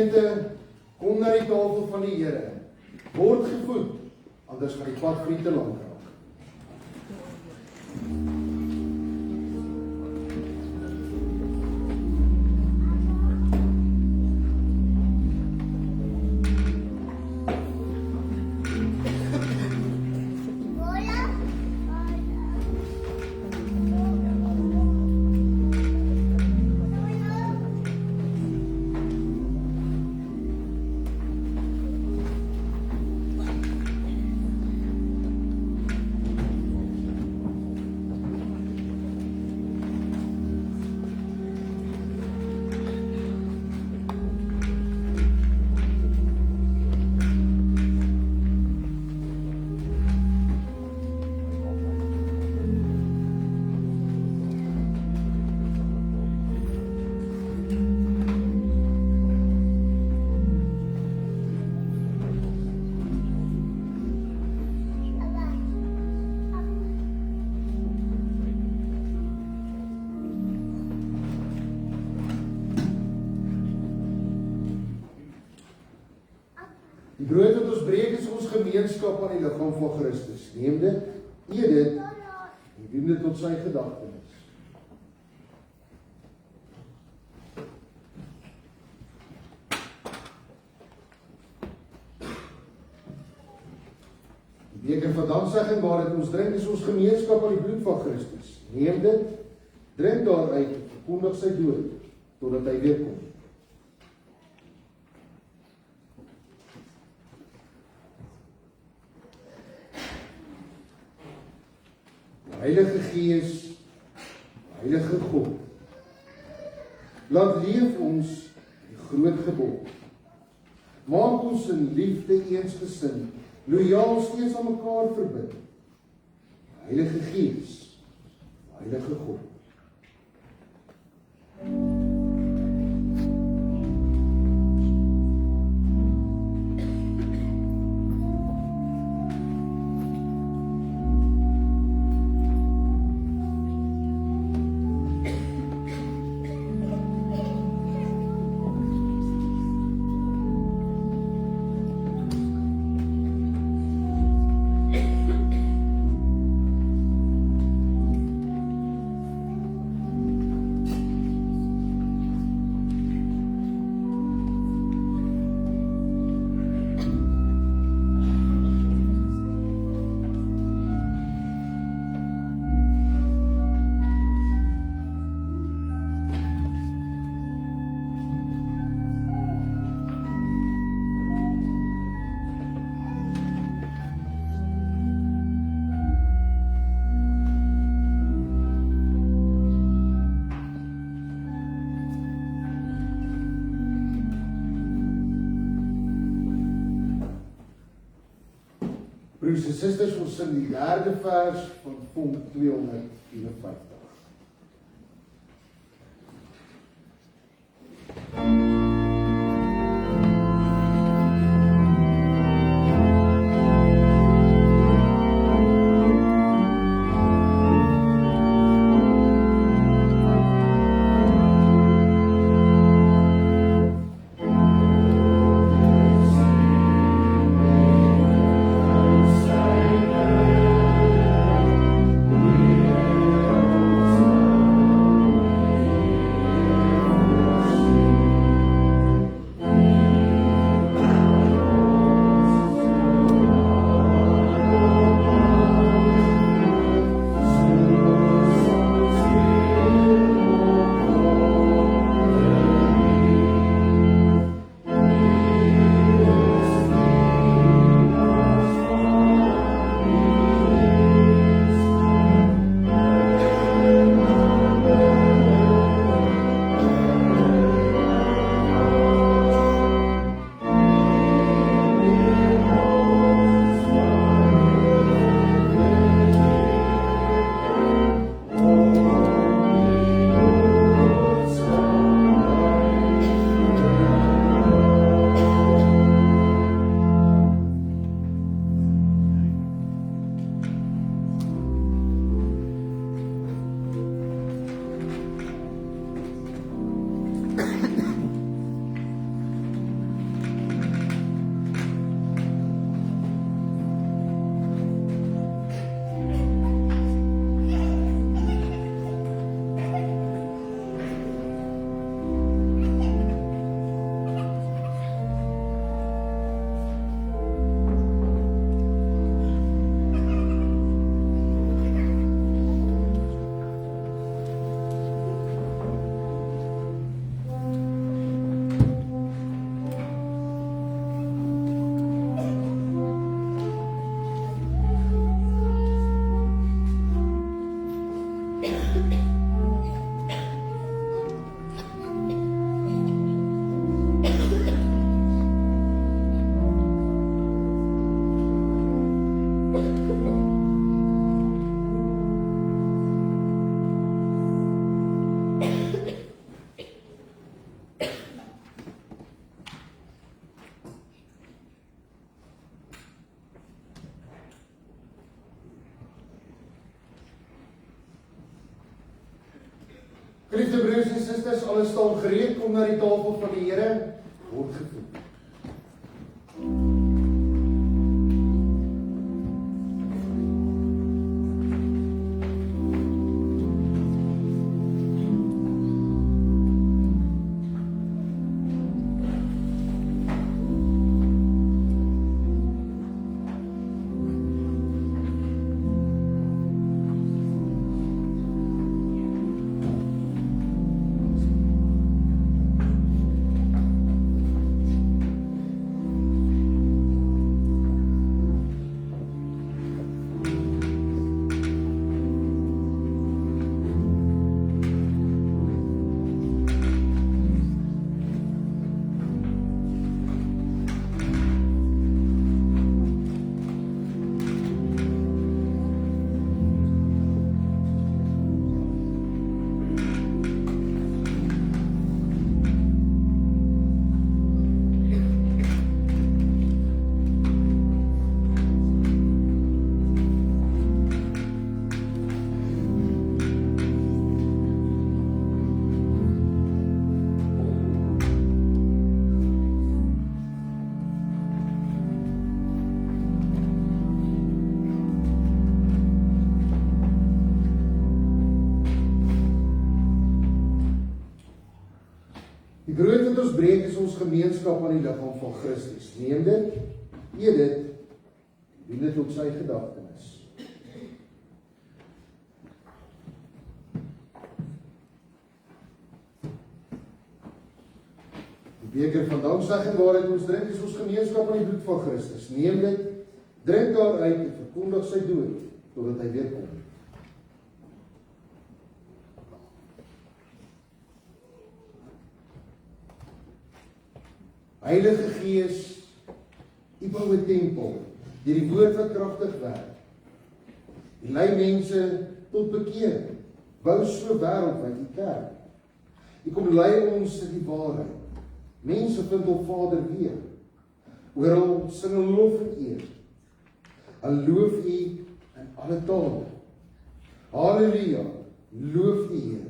gemeente, kom na die tafel van die Here. Word gevoed, anders gaan die pad vir u te lank raak. Die brood wat ons breek is ons gemeenskap aan die liggaam van Christus. Neem dit, eet dit en doen dit tot sy gedagtenis. Die beker van danksegging waaruit ons drink is ons gemeenskap aan die bloed van Christus. Neem dit, drink daaruit en verkondig sy dood totdat hy weer kom. Heilige Gees, Heilige God, laat leef ons die groot gebod. Maak ons in liefde eensgesind, loyaal steeds aan mekaar verbind. Heilige Gees, Heilige God. Broers en susters, ons sing die derde vers van Vonk 254. Geliefde broers en susters, alles staan gereed, kom na die tafel van die Here, word gevoed. Die brood wat ons breek is ons gemeenskap aan die liggaam van Christus. Neem dit, eet dit, doen dit op sy gedagtenis. Die beker van danksegging waaruit ons drink is ons gemeenskap aan die bloed van Christus. Neem dit, drink daaruit en verkondig sy dood totdat hy weer kom. Heilige Gees, U bou 'n tempel, deur die woord wat kragtig werk. U lei mense tot bekering, bou so wêreldwyd U kerk. U kom lei ons in die waarheid. Mense vind op Vader weer. Oral sing hulle lof en eer. Hulle loof U in alle tale. Halleluja, loof die Heer,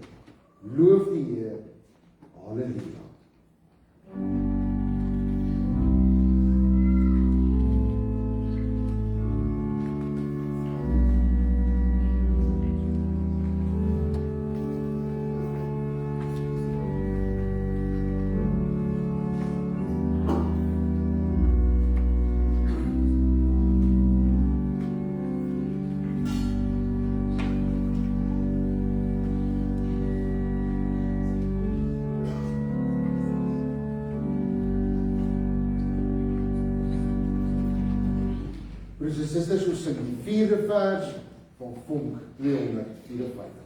loof die Heer, halleluja. Broers en susters, ons sing die 4de vers van Vonk 254.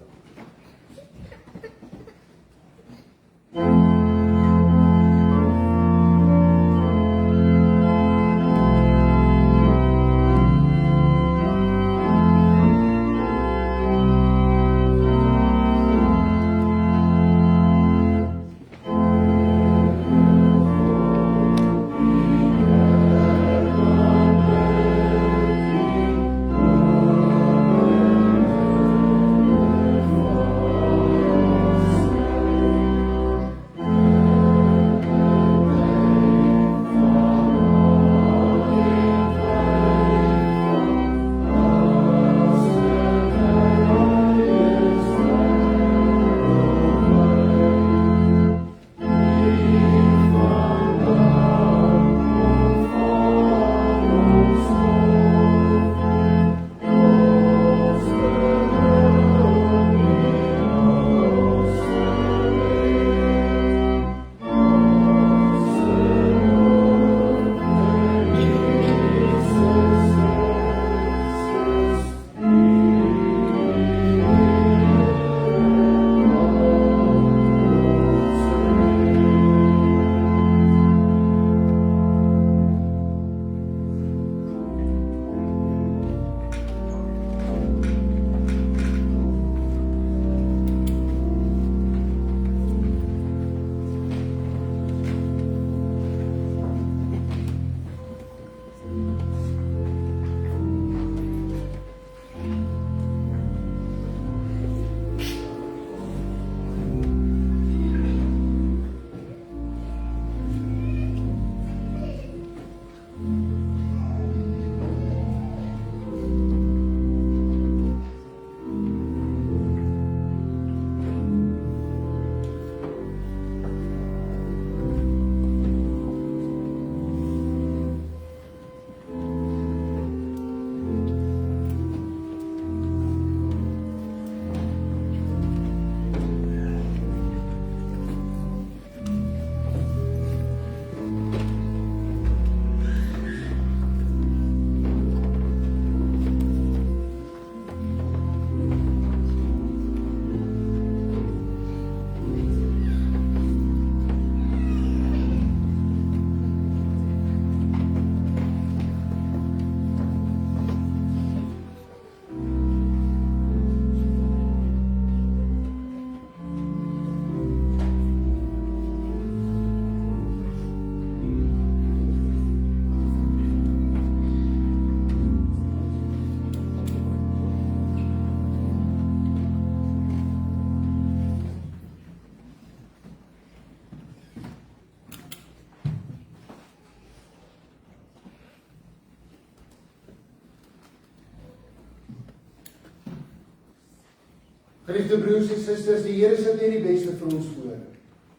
Geliefde broers en susters, die Here sit net die beste vir ons voor.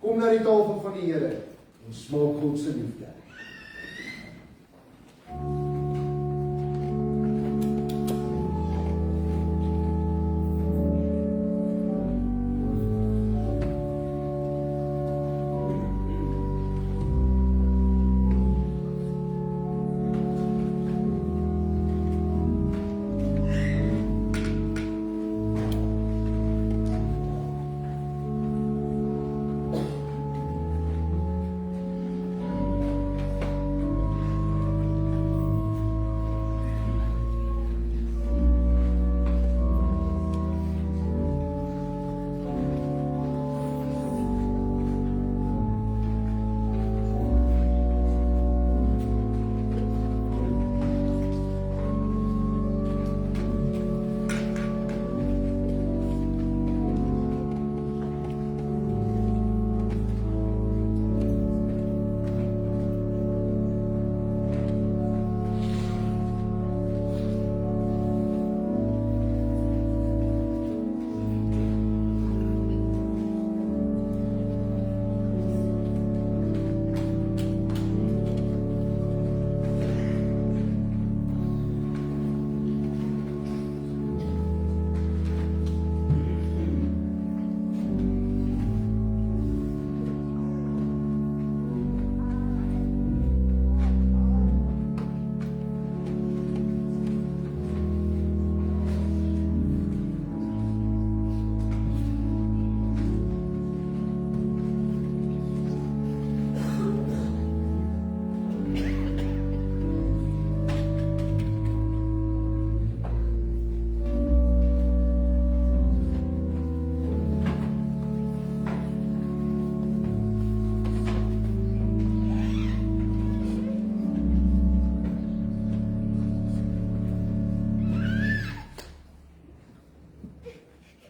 Kom na die tafel van die Here en smaak God se liefde.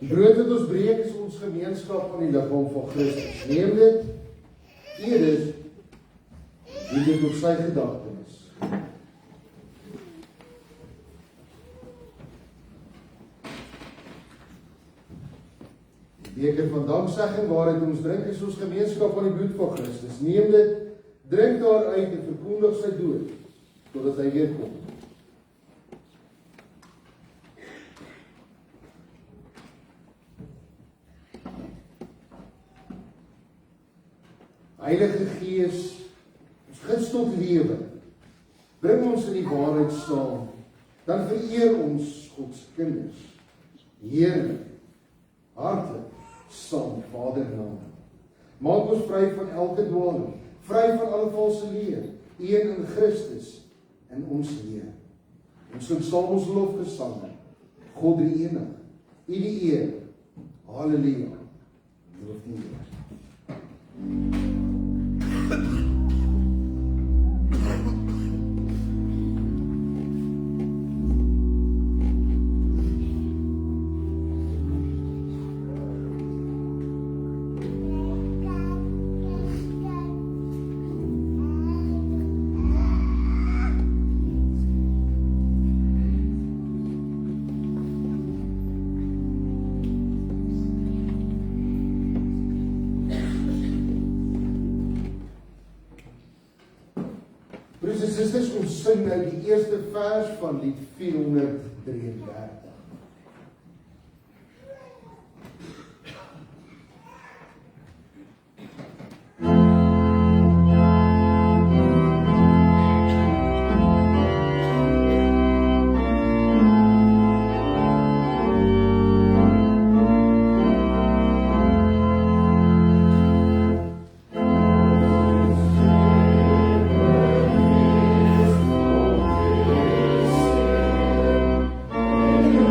Die brood wat ons breek is ons gemeenskap aan die liggaam van Christus. Neem dit, eet dit, en dit op sy gedagtenis. Die beker van danksegging waaruit ons drink is ons gemeenskap aan die bloed van Christus. Neem dit, drink daaruit en verkondig sy dood, totdat hy weer kom. Heilige Gees, ons gids tot lewe, bring ons in die waarheid saam, dan vereer ons Gods kinders, heerlik, hartlik, saam, Vader naam. Maak ons vry van elke dwaling, vry van alle valse leer, een in Christus, in ons leer. Ons sing saam ons lofgesange, God die enig, U die eer, Halleluja, loof die Heer. Broers en susters, ons sing nou die eerste vers van lied 433. Thank you.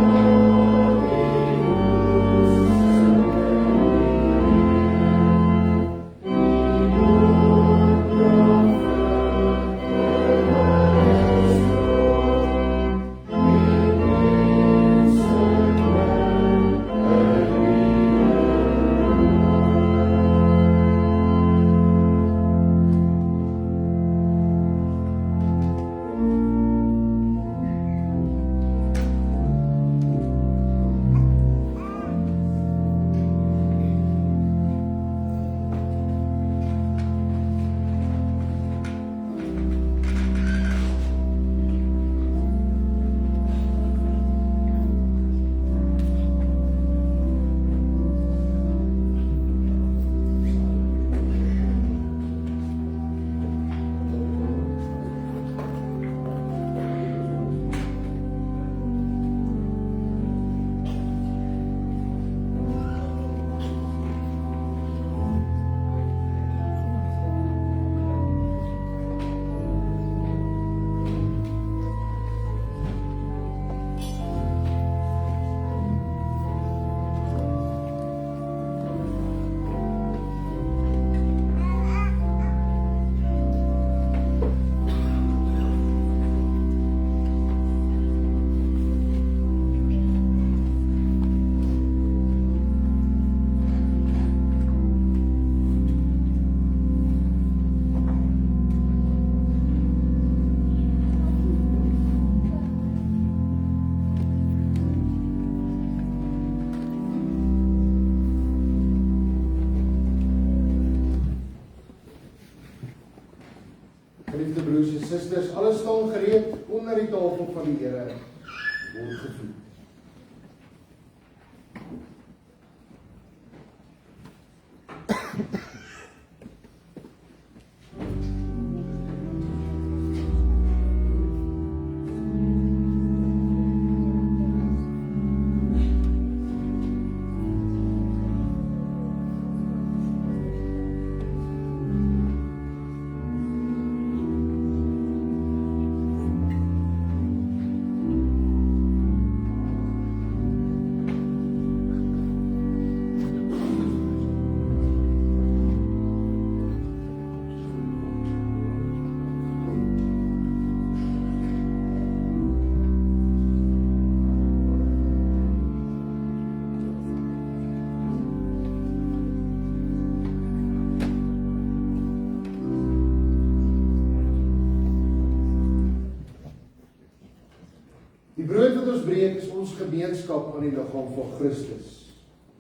Die brood wat ons breek is ons gemeenskap aan die liggaam van Christus.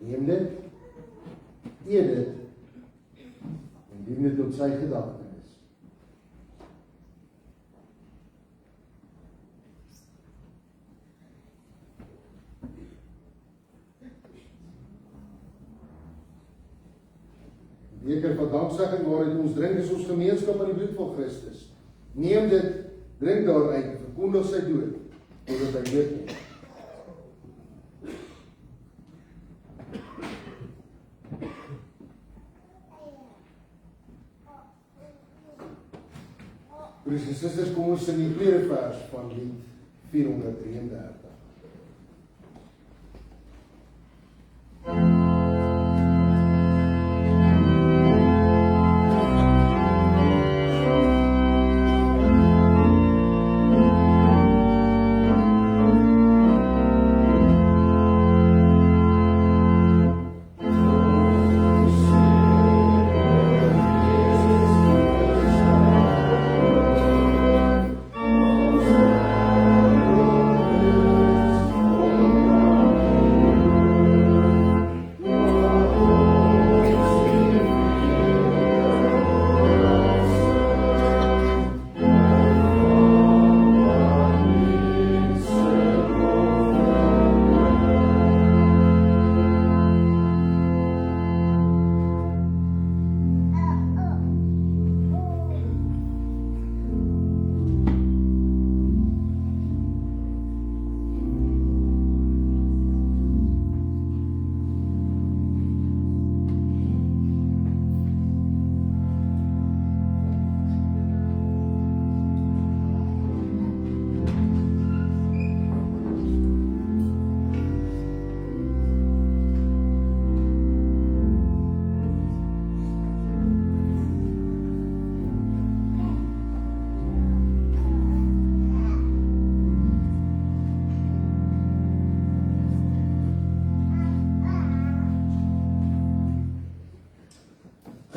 Neem dit, eet dit, en doen dit tot sy gedagtenis. Die beker van danksegging waaruit ons drink is ons gemeenskap aan die bloed van Christus. Neem dit, drink daaruit en verkondig sy dood. Totdat hy weer kom. Broers en susters, kom ons sing die tweede vers van lied 433.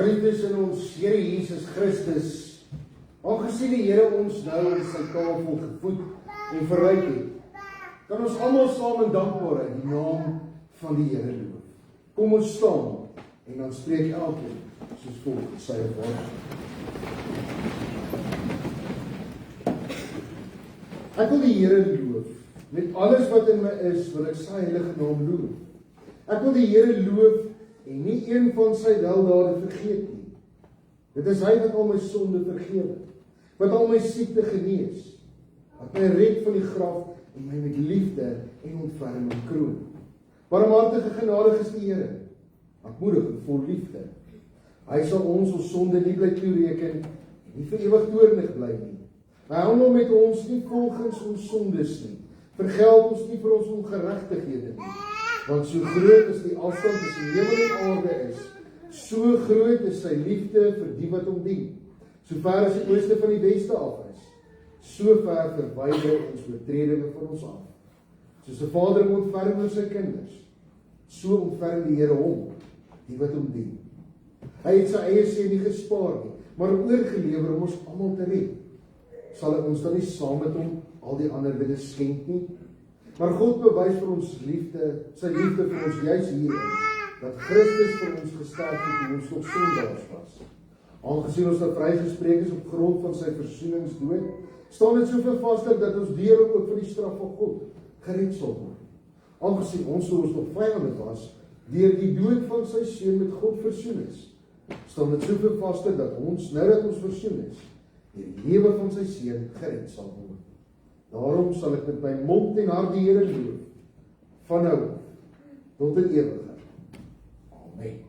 Geliefdes in ons Here Jesus Christus, aangesien die Here ons nou in sy tafel gevoed en verryk het, kan ons almal saam in dankbaarheid die naam van die Here loof. Kom ons staan en dan spreek elkeen soos volgens sy woord. Ek wil die Here loof. Met alles wat in my is, wil ek sy heilige naam loof. Ek wil die Here loof en nie een van sy weldade vergeet nie. Dit is hy wat al my sonde vergewe, wat al my siekte genees, wat my red van die graf en my met liefde en ontferming kroon. Barmhartig en genadig is die Here, lankmoedig en vol liefde. Hy sal ons sonde nie bly toereken en nie vir ewig toornig bly nie. Hy handel met ons nie volgens ons sondes nie, vergeld ons nie vir ons ongeregtighede nie. Want so groot as die afstand tussen hemel en aarde is, so groot is sy liefde vir die wat hom dien. So ver as die ooste van die weste af is, so ver verwyder ons oortredinge van ons af. Soos 'n vader hom ontferm oor sy kinders, so ontferm die Here hom, die wat hom dien. Hy het sy eie seun nie gespaar nie, maar oorgelewer om ons almal te red. Sal hy ons dan nie saam met hom al die ander dinge skenk nie? Maar God bewys vir ons liefde, sy liefde vir ons juis hierin, dat Christus vir ons gesterf het toe ons nog sondaars was. Aangesien ons nou vrygespreek is op grond van sy versoeningsdood, staan dit soveel vaster dat ons deur ook van die straf van God gered sal word. Aangesien ons toe ons nog vyande was, deur die dood van sy seun met God versoen is, staan dit soveel vaste dat ons, nou dat ons versoen is, deur die lewe van sy seun gered sal word. Daarom sal ek met my mond en hart die Here loof, van nou af tot in ewigheid. Amen.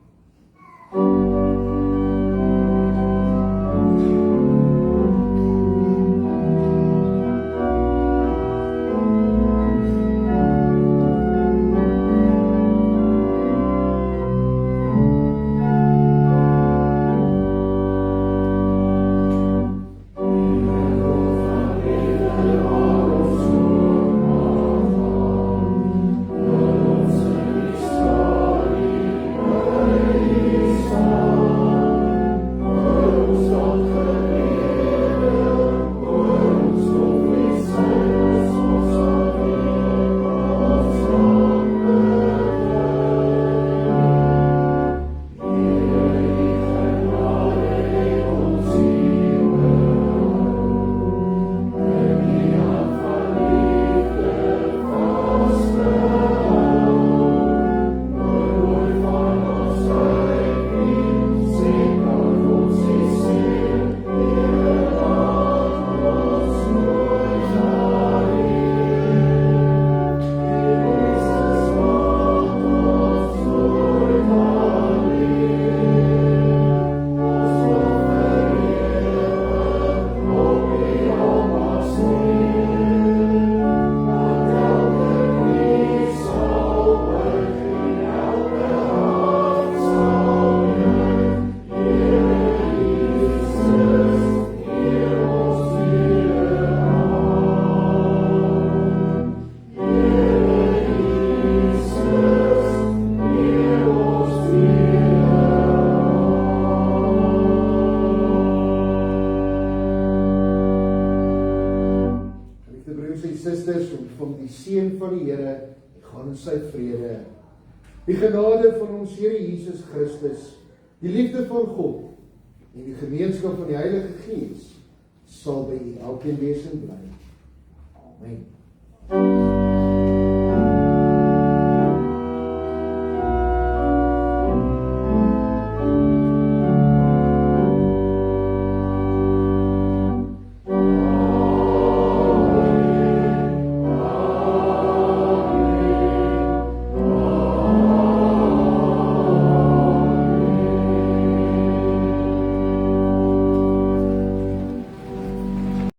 Van die seën van die Here, gaan in sy vrede. Die genade van ons Here Jesus Christus, die liefde van God en die gemeenskap van die Heilige Gees sal by elkeen wees en bly. Amen.